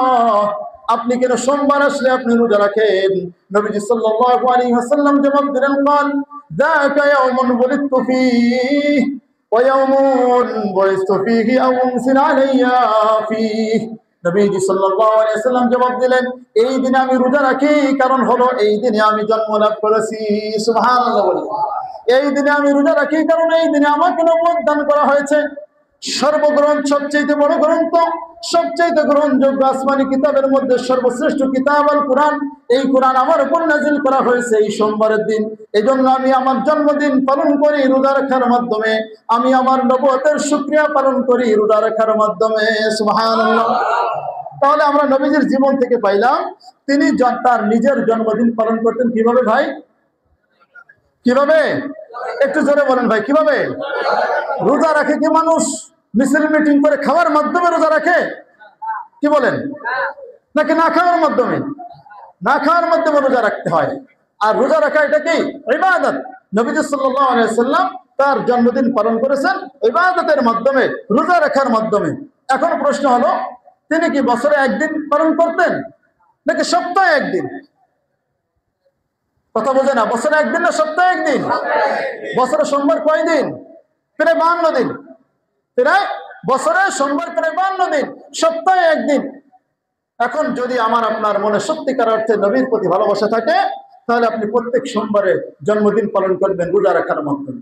আপনি কেন সোমবার আসলে আপনি রোজা রাখেন? নবীজি সাল্লাল্লাহু আলাইহি ওয়াসাল্লাম জবাব দিলেন, قال ذاك يوم ولدت فيه ويوم بعثت فيه أو أنزل علي فيه। নবীজি সাল্লাল্লাহু আলাইহি ওয়াসাল্লাম জবাব দিলেন, এই দিনে আমি রোজা রাখি কারণ হলো এই দিনে আমি জন্ম লাভ করেছি। সুবহানাল্লাহ বলি। এই দিনে আমি রোজা রাখি কারণ এই দিনে আমাকে নবুয়ত দান করা হয়েছে। সর্বগ্রন্থ, সবচেয়ে বড় গ্রন্থ, সবচেয়ে গ্রহণযোগ্য আসমানি কিতাবের মধ্যে সর্বশ্রেষ্ঠ কিতাব আল কোরআন, এই কোরআন আমার উপর নাজিল করা হয়েছে এই সোমবারের দিন। এই জন্য আমি আমার জন্মদিন পালন করি রোজা রাখার মাধ্যমে। আমি আমার নবুয়তের শুকরিয়া পালন করি রোজা রাখার মাধ্যমে। সুবহানাল্লাহ। তাহলে আমরা নবীজির জীবন থেকে পাইলাম তিনি তার নিজের জন্মদিন পালন করতেন কিভাবে ভাই? কিভাবে? একটু জোরে বলেন ভাই, কিভাবে? রোজা রাখে কি মানুষ মিছিল মিটিং করে খাওয়ার মাধ্যমে রোজা রাখে? কি বলেন? নাকি না খাওয়ার মাধ্যমে? না খাওয়ার মাধ্যমে রোজা রাখতে হয়। আর রোজা রাখা এটা কি? ইবাদত। নবীজি সাল্লাল্লাহু আলাইহি ওয়াসাল্লাম তার জন্মদিন পালন করেছেন ইবাদতের মাধ্যমে, রোজা রাখার মাধ্যমে। এখন প্রশ্ন হলো, তিনি কি বছরে একদিন পালন করতেন নাকি সপ্তাহে একদিন? কথা বোঝে না। বছরে একদিন না সপ্তাহে একদিন? বছরে সোমবার কয় দিন? প্রায় 52 দিন। প্রায় বছরে সোমবার প্রায় 52 দিন, সপ্তাহে একদিন। এখন যদি আমার আপনার মনে সত্যিকার অর্থে নবীর প্রতি ভালোবাসা থাকে, তাহলে আপনি প্রত্যেক সোমবারে জন্মদিন পালন করবেন রোজা রাখার মাধ্যমে।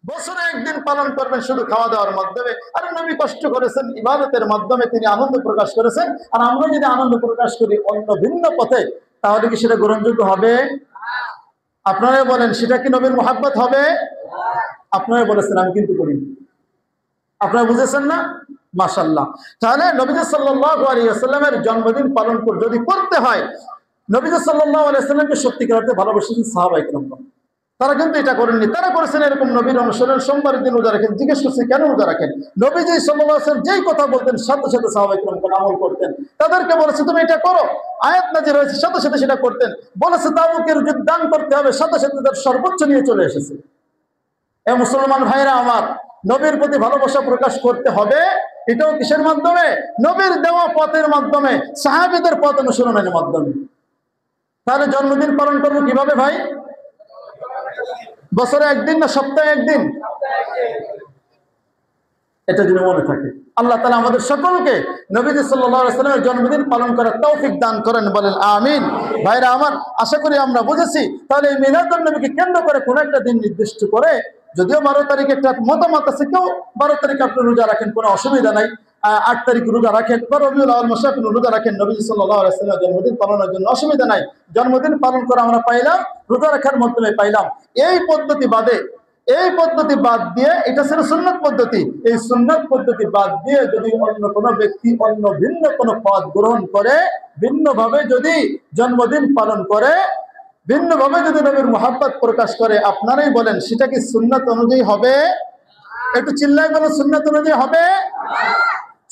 বছরে একদিন পালন করবেন শুধু খাওয়া দাওয়ার মাধ্যমে। আর নবী কষ্ট করেছেন ইবাদতের মাধ্যমে, তিনি আনন্দ প্রকাশ করেছেন। আর আমরা যদি আনন্দ প্রকাশ করি অন্য ভিন্ন পথে, তাহলে কি সেটা গ্রহণযোগ্য হবে? আপনারা বলেন, সেটা কি নবীর মহাব্বত হবে? আপনারা বলেছেন, আমি কিন্তু করি। আপনারা বুঝেছেন না? মাশাআল্লাহ। তাহলে নবীজি সাল্লাল্লাহু আলাইহি ওয়াসাল্লামের জন্মদিন পালন যদি করতে হয়, নবীজি সাল্লাল্লাহু আলাইহি ওয়াসাল্লামকে সত্যিকার অর্থে ভালোবেসেছেন সাহাবায়ে কেরাম। তারা কিন্তু এটা করেননি। তারা করেছেন এরকম নবীর অনুসরণ, সোমবারের দিন রোজা রাখেন। জিজ্ঞেস করছে কেন রোজা রাখেন? নবীজি সাল্লাল্লাহু আলাইহি ওয়াসাল্লাম যেই কথা বলতেন সাথে সাথে সাহাবায়ে কেরাম আমল করতেন। তাদেরকে বলেছে তুমি এটা করো, আয়াত নাযিল হয়েছে, সাথে সাথে সেটা করতেন। বলেছে তাবুকের যুদ্ধ দান করতে হবে, সাথে সাথে তার সর্বোচ্চ নিয়ে চলে এসেছে। এ মুসলমান ভাইরা আমার, নবীর প্রতি ভালোবাসা প্রকাশ করতে হবে। এটাও কিসের মাধ্যমে? নবীর দেওয়া পথের মাধ্যমে, সাহাবীদের পথ অনুসরণের মাধ্যমে। তাহলে জন্মদিন পালন করবো কিভাবে ভাই? বছরে একদিন না সপ্তাহে একদিন? এটা যদি মনে থাকে, আল্লাহ তাআলা আমাদের সকলকে নবীজি সাল্লাল্লাহু আলাইহি ওয়াসাল্লামের জন্মদিন পালন করার তৌফিক দান করেন, বলেন আমিন। ভাইরা আমার, আশা করি আমরা বুঝেছি। তাহলে এই মিলাদুন নবীকে কেন্দ্র করে কোন একটা দিন নির্দিষ্ট করে, যদিও 12 তারিখে একটা মতামত আছে, কেউ 12 তারিখে আপনি রোজা রাখেন, কোনো অসুবিধা নাই। 8 তারিখ রোজা রাখেন বা রবিউল আউয়াল মাসে আপনি রোজা রাখেন, নবীজি সাল্লাল্লাহু আলাইহি ওয়াসাল্লামের জন্মদিন পালনের জন্য অসুবিধা নাই। জন্মদিন পালন করা আমরা পাইলাম রোজা রাখার মাধ্যমে পাইলাম। এই পদ্ধতি বাদ দিয়ে, এটা ছিল সুন্নাত পদ্ধতি। এই সুন্নাত পদ্ধতি বাদ দিয়ে যদি অন্য কোনো ব্যক্তি অন্য ভিন্ন কোনো পথ গ্রহণ করে, ভিন্নভাবে যদি জন্মদিন পালন করে, ভিন্নভাবে যদি নবীর মুহাব্বত প্রকাশ করে, আপনারাই বলেন সেটা কি সুন্নাত অনুযায়ী হবে? একটু চিল্লায় বলেন, সুন্নাত অনুযায়ী হবে?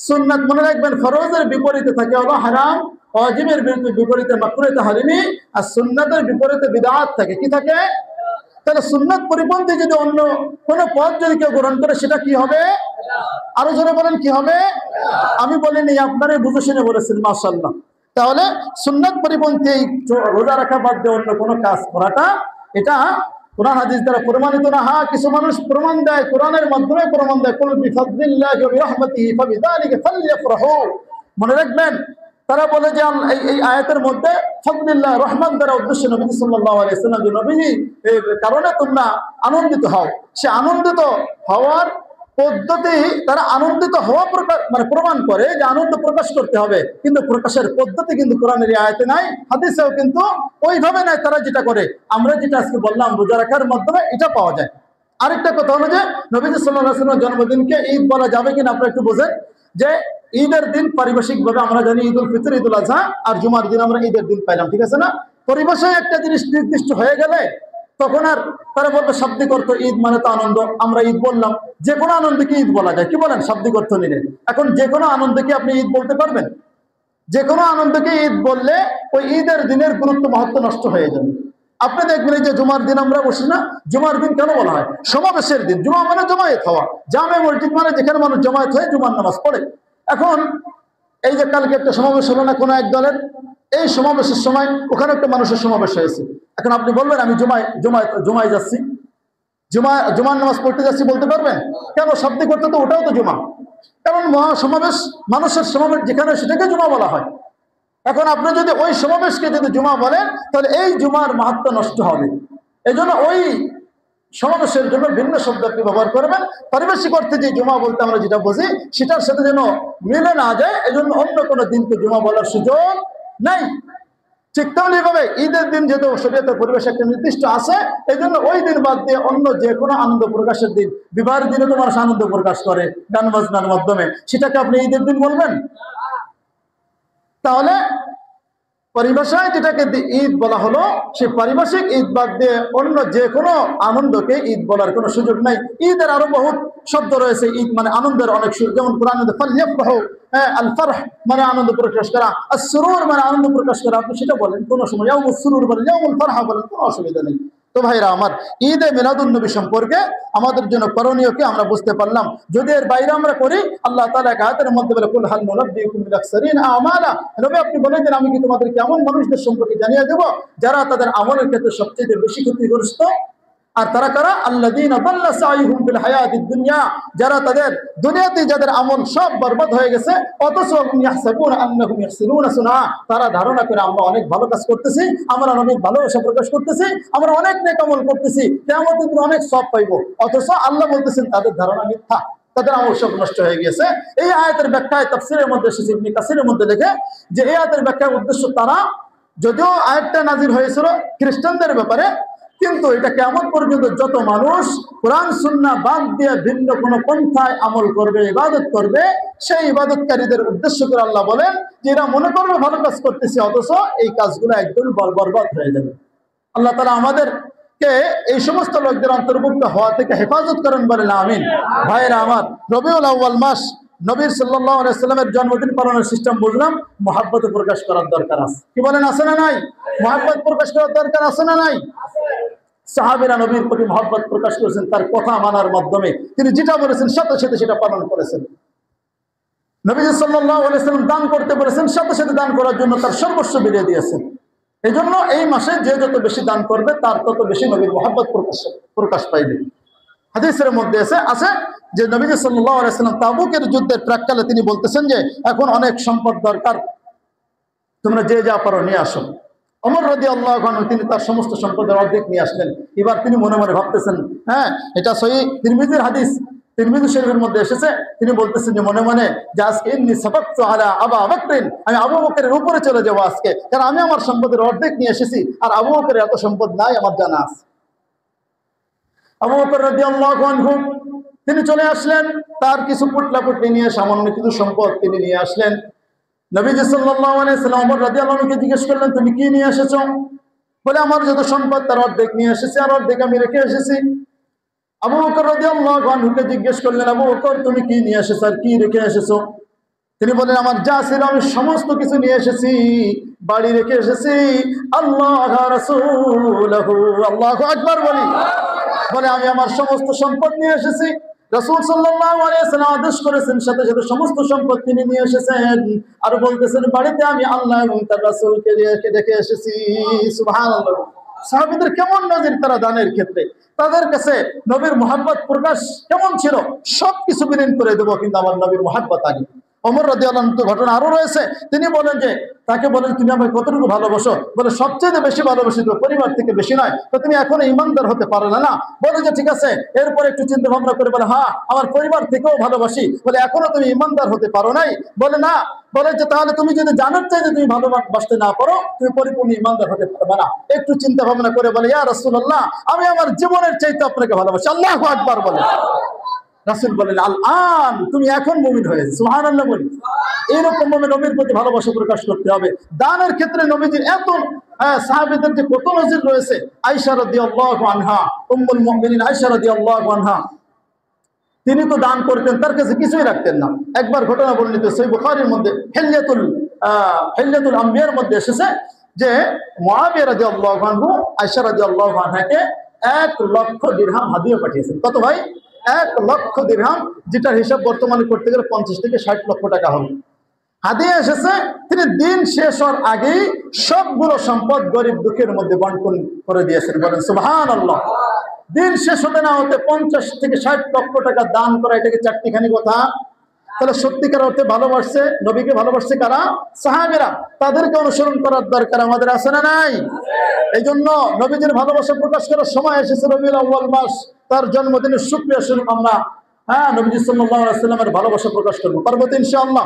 সুন্নাত মনে রাখবেন, ফরজের বিপরীতে থাকে হলো হারাম, ওয়াজিবের বিপরীতে মাকরুহ তাহরিমি, আর সুন্নাতের বিপরীতে বিদআত থাকে। কি থাকে? তাহলে সুন্নাত পরিপন্থী যদি অন্য কোনো পথ যদি কেউ গ্রহণ করে, সেটা কি হবে? আরো জোরে বলেন, কি হবে? আমি বলিনি, আপনারাই বুঝে শুনে বলেছেন, মাশাআল্লাহ। তাহলে সুন্নাত পরিপন্থী রোজা রাখা বাদ দিয়ে অন্য কোনো কাজ করাটা, এটা কোরআন হাদিস দ্বারা প্রমাণিত না। হ্যাঁ, কিছু মানুষ প্রমাণ দেয়, কোরআনের মাধ্যমে প্রমাণ দেয়। কুল বিফাদলিল্লাহি ওয়া বিরহমাতিহি ফাবিযালিকা ফালইফরাহু। মনে রাখবেন, তারা বলে যে এই আয়াতের মধ্যে ফাদলিল্লাহ, রহমান দ্বারা উদ্দেশ্য নবী সাল্লাল্লাহু আলাইহি ওয়াসাল্লাম, যে নবীজি এর কারণে তোমরা আনন্দিত হও। সে আনন্দিত হওয়ার পদ্ধতি, তারা আনন্দিত হওয়া মানে প্রমাণ করে যে আনন্দ প্রকাশ করতে হবে, কিন্তু প্রকাশের পদ্ধতি কিন্তু কোরআনের আয়াতে নাই, হাদিসেও কিন্তু ওইভাবে নাই। তারা যেটা করে, আমরা যেটা আজকে বললাম রোজা রাখার মাধ্যমে, এটা পাওয়া যায়। আরেকটা কথা হলো যে নবীজি সাল্লাল্লাহু আলাইহি ওয়াসাল্লামের জন্মদিনকে ঈদ বলা যাবে কিনা আপনারা একটু বোঝেন। যে ঈদের দিন পারিভাষিক ভাবে আমরা জানি ঈদ উল ফিতর, ঈদ উল আজহা, আর জুমার দিন আমরা ঈদের দিন পাইলাম, ঠিক আছে না? পরিভাষায় একটা জিনিস নির্দিষ্ট হয়ে গেলে তখন আর তারা বলবে শাব্দিক অর্থ ঈদ মানে তো আনন্দ, আমরা ঈদ বললাম। যে কোনো আনন্দকে ঈদ বলা যায়, কি বলেন? শাব্দিক অর্থ নিলে এখন যে কোনো আনন্দকে আপনি ঈদ বলতে পারবেন? যে কোনো আনন্দকে ঈদ বললে ওই ঈদের দিনের গুরুত্ব মাহাত্ম্য নষ্ট হয়ে যাবে। আপনি দেখবেন এই যে জুমার দিন আমরা বসি না, জুমার দিন কেন বলা হয়? সমাবেশের দিন। জুমা মানে জমায়েত হওয়া, জামে মসজিদ মানে যেখানে মানুষ জমায়েত হয়ে জুমার নামাজ পড়ে। এখন এই যে কালকে একটা সমাবেশ হলো না কোনো এক দলের, এই সমাবেশের সময় ওখানে একটা মানুষের সমাবেশ হয়েছে। এখন আপনি বলবেন আমি জুমায় যাচ্ছি, জুমার নামাজ পড়তে যাচ্ছি বলতে পারবেন? কেন? শাব্দিক করতে তো ওটাও তো জুমা, কারণ মহাসমাবেশ, মানুষের সমাবেশ যেখানে, সেটাকে জুমা বলা হয়। এখন আপনি যদি ওই সমাবেশকে যদি জুমা বলেন, তাহলে এই জুমার মাহাত্ম্য নষ্ট হবে। এই জন্য ওই সমাবেশের জন্য ভিন্ন শব্দ আপনি ব্যবহার করবেন। পারিভাষিক অর্থে যে জুমা বলতে আমরা যেটা বুঝি, সেটার সাথে যেন মিলে না যায়, এজন্য অন্য কোনো দিনকে জুমা বলার সুযোগ নাই। ঠিক তেমনি ভাবে ঈদের দিন যেহেতু শরীয়তের পরিবেশ একটা নির্দিষ্ট আছে, এই জন্য ওই দিন বাদ দিয়ে অন্য যে কোনো আনন্দ প্রকাশের দিন, বিবাহের দিনে তো মানুষ আনন্দ প্রকাশ করে গান বাজনার মাধ্যমে, সেটাকে আপনি ঈদের দিন বলবেন? তাহলে পরিভাষায় যেটাকে ঈদ বলা হলো, সে পারিভাষিক ঈদ বাদ দিয়ে অন্য যে কোনো আনন্দকে ঈদ বলার কোনো সুযোগ নাই। ঈদের আরো বহুত শব্দ রয়েছে। ঈদ মানে আনন্দের অনেক, যেমন কোরআনে ফালইফরাহু, আল ফারহ মানে আনন্দ প্রকাশ করা, আর সুরুর মানে আনন্দ প্রকাশ করা। আপনি সেটা বলেন কোনো সময়, ইয়াউমুস সুরুর বলেন, ইয়াউমুল ফারহ বলেন, কোনো অসুবিধা নেই। তো ভাইরা আমার, ঈদে মিলাদুন নবী সম্পর্কে আমাদের জন্য করণীয় কি আমরা বুঝতে পারলাম। যদি এর বাইরে আমরা করি, আল্লাহ তাআলা এক আয়াতের মধ্যে বলে, কুল হাল নুনাব্বিউকুম বিল আখসারিনা আমালা, নবী আপনি বলেন যে আমি কি তোমাদের কেমন মানুষদের সম্পর্কে জানিয়ে দেব যারা তাদের আমলের ক্ষেত্রে সবচেয়ে বেশি ক্ষতিগ্রস্ত। আর তারা কারা? আল্লাযীনা দাল্লা সাইহুম ফিল হায়াতিদ দুনিয়া, যারা তাদের দুনিয়াতে যাদের আমল সব বরবাদ হয়ে গেছে, অথচ ইয়াহসাবুনা আন্নাহুম ইয়াহসিনুনা সুনা, তারা ধারণা করে আমরা অনেক ভালো কাজ করতেছি, আমরা অনেক ভালোবাসা প্রকাশ করতেছি, আমরা অনেক নেক আমল করতেছি, কিয়ামতের দিন অনেক সওয়াব পাইব। অথচ আল্লাহ বলতেছেন তাদের ধারণা মিথ্যা, তাদের আমল সব নষ্ট হয়ে গেছে। এই আয়াতের ব্যাখ্যায় তাফসীরের মধ্যে এসেছে, ইবনে কাসিরের মধ্যে লেখে যে এই আয়াতের ব্যাখ্যার উদ্দেশ্য, তারা যদিও আয়াতটা নাজিল হয়েছিল খ্রিস্টানদের ব্যাপারে, কিন্তু এটা কিয়ামত পর্যন্ত যত মানুষ কোরআন সুন্নাহ বাদ দিয়ে ভিন্ন কোনো পন্থায় আমল করবে, ইবাদত করবে, সেই ইবাদতকারীদের উদ্দেশ্য করে আল্লাহ বলেন যে এরা মনে করবে ভালো কাজ করতেছে, অথচ এই কাজগুলো একদম বরবাদ হয়ে যাবে। আল্লাহ তাআলা আমাদেরকে এই সমস্ত লোকদের অন্তর্ভুক্ত হওয়া থেকে হেফাজত করেন, বলেন আমিন। ভাইরা আমার, রবিউল আউয়াল মাস, নবীর সাল্লাল্লাহু আলাইহি সাল্লামের জন্মদিন পালনের সিস্টেম বুঝলাম, মুহাব্বত প্রকাশ করার দরকার আছে। কি বলেন, আছে না নাই? মুহাব্বত প্রকাশ করার দরকার আছে না নাই? সাহাবীরা নবীর প্রতি মহব্বত প্রকাশ করেছেন তার কথা মানার মাধ্যমে। তিনি যেটা বলেছেন সাথে সাথে সেটা পালন করেছেন। নবীজি সাল্লাল্লাহু আলাইহি সাল্লাম দান করতে বলেছেন, সাথে সাথে দান করার জন্য তার সর্বস্ব বিলিয়ে দিয়েছেন। এই জন্য এই মাসে যে যত বেশি দান করবে তার তত বেশি নবীর মহব্বত প্রকাশ পাইবে। হাদিসের মধ্যে আছে যে নবীজি সাল্লাল্লাহু আলাইহি সাল্লাম তাবুকের যুদ্ধের প্রাক্কালে তিনি বলতেছেন যে এখন অনেক সম্পদ দরকার, তোমরা যে যা পারো নিয়ে আসো। ওমর রাদিয়াল্লাহু আনহু তিনি তার সমস্ত সম্পদের অর্ধেক নিয়ে আসলেন। এবার তিনি মনে মনে ভাবতেছেন, হ্যাঁ এটা সহিহ তিরমিজির হাদিস, তিরমিজি শরীফের মধ্যে এসেছে, তিনি বলতেছেন যে মনে মনে যে আজকে ইন্নী সাবাকতু আলা আবা বকরিন, আমি আবু বকরের উপরে চলে যাবো আজকে, কারণ আমি আমার সম্পদের অর্ধেক নিয়ে এসেছি, আর আবু বকরের এত সম্পদ নাই আমার জানা আছে। আবু বকর রাদিয়াল্লাহু আনহু তিনি চলে আসলেন, তার কিছু পুটলাপুটলি নিয়ে সামান্য কিছু সম্পদ তিনি নিয়ে আসলেন। নবীজি সাল্লাল্লাহু আলাইহি সাল্লাম ওমর রাদিয়াল্লাহু আনহুকে জিজ্ঞেস করলেন, তুমি কি নিয়ে এসেছো? বলে আমার যত সম্পদ তার অর্ধেক নিয়ে এসেছি, আর অর্ধেক আমি রেখে এসেছি। আবু বকর রাদিয়াল্লাহু আনহুকে জিজ্ঞেস করলেন, আবু বকর তুমি কি নিয়ে এসেছো আর কি রেখে এসেছো? তিনি বলেন, আমার যা ছিল আমি সমস্ত কিছু নিয়ে এসেছি, বাড়ি রেখে এসেছি। আল্লাহ রাসূলুহু, আল্লাহু আকবার বলি। বলে আমি আমার সমস্ত সম্পদ নিয়ে এসেছি। রাসূল সাল্লাল্লাহু আলাইহি ওয়াসাল্লাম আদেশ করেছেন, সাথে সাথে সমস্ত সম্পদ তিনি নিয়ে এসেছেন। আর বলতেছেন বাড়িতে আমি আল্লাহ এবং তার রাসূলকে রেখে এসেছি। সুবহানাল্লাহ। সাহাবীদের কেমন নজির তারা দানের ক্ষেত্রে, তাদের কাছে নবীর মুহাব্বত প্রকাশ কেমন ছিল, সবকিছু বিলীন করে দেবো, কিন্তু আমার নবীর মুহাব্বত আগে। ওমর রাদিয়াল্লাহু আনহু ঘটনা আরো রয়েছে, তিনি বলেন যে তাকে বলেন তুমি আমাকে কতটুকু ভালোবাসো, বলে সবচেয়ে বেশি ভালোবাসি, তো পরিবার থেকে বেশি নয়, তো তুমি এখনো ইমানদার হতে পারো না? না। বলে যে ঠিক আছে, এরপর একটু চিন্তা ভাবনা করে বলে হ্যাঁ আমার পরিবার থেকেও ভালোবাসি, বলে এখনো তুমি ইমানদার হতে পারো নাই? বলে না। বলে যে তাহলে তুমি যদি জানার চাই যে তুমি ভালোবাসতে না পারো, তুমি পরিপূর্ণ ইমানদার হতে পারবে না। একটু চিন্তা ভাবনা করে বলে ইয়া রাসূলুল্লাহ, আমি আমার জীবনের চাইতে আপনাকে ভালোবাসি। আল্লাহু আকবার বলে। রাসূল বলেন আল আন, তুমি এখন মুমিন হয়েছে। সুবহানাল্লাহ বলি। এইরকম ভাবে নবীর প্রতি ভালোবাসা প্রকাশ করতে হবে। দানের ক্ষেত্রে নবীজির এত সাহাবীদের যে কত নজির রয়েছে। আয়েশা রাদিয়াল্লাহু আনহা, উম্মুল মুমিনিন আয়েশা রাদিয়াল্লাহু আনহা, তিনি তো দান করতেন, তার কাছে কিছুই রাখতেন না। একবার ঘটনা বর্ণিত সহিহ বুখারীর মধ্যে হিল্লাতুল আম্বিয়ার মধ্যে এসেছে যে মুআবিয়া রাদিয়াল্লাহু আনহু আয়েশা রাদিয়াল্লাহু আনহাকে 1 লক্ষ দিরহাম হাদিয়া পাঠিয়েছেন। কত ভাই? 1 লক্ষ দিরহাম, যেটার হিসাব বর্তমানে করতে গেলে 50 থেকে 60 লক্ষ টাকা হবে। হাদিয়া এসেছে। তিনি দিন শেষ হওয়ার আগেই সবগুলো সম্পদ গরিব দুঃখের মধ্যে বন্টন করে দিয়েছেন। বলেন সুবহানাল্লাহ। দিন শেষ হতে না হতে 50 থেকে 60 লক্ষ টাকা দান করা, এটাকে চারটিখানি কথা। তাহলে সত্যিকার অর্থে ভালোবাসছে নবীকে, ভালোবাসছে কারা? সাহাবীরা। তাদেরকে অনুসরণ করার দরকার আমাদের আছে না নাই? এই জন্য নবীজির ভালোবাসা প্রকাশ করার সময় এসেছে রবিউল আউয়াল মাস, তার জন্মদিনের শুকরিয়া স্বরূপ আমরা নবীজি সাল্লাল্লাহু আলাইহি ওয়াসাল্লামের ভালোবাসা প্রকাশ করব। পারবো তো ইনশাআল্লাহ?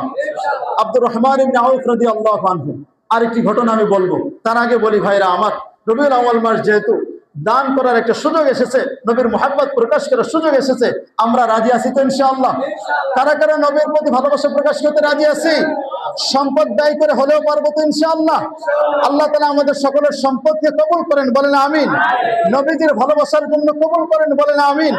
আব্দুর রহমান ইবনে আউফ রাদিয়াল্লাহু আনহু, আরেকটি ঘটনা আমি বলবো। তার আগে বলি ভাইরা আমার, রবিউল আউয়াল মাস যেহেতু দান করার একটা সুযোগ এসেছে, নবীর মুহাব্বত প্রকাশ করার সুযোগ এসেছে, আমরা রাজি আছি তো ইনশাআল্লাহ? কারা কারা নবীর প্রতি ভালোবাসা প্রকাশ করতে রাজি আছি? সম্পদ ব্যয় করে হলেও পারবো তো ইনশাআল্লাহ? আল্লাহ তাআলা আমাদের সকলের সম্পদকে কবুল করেন, বলেন আমিন। নবীজির ভালোবাসার জন্য কবুল করেন, বলেন আমিন।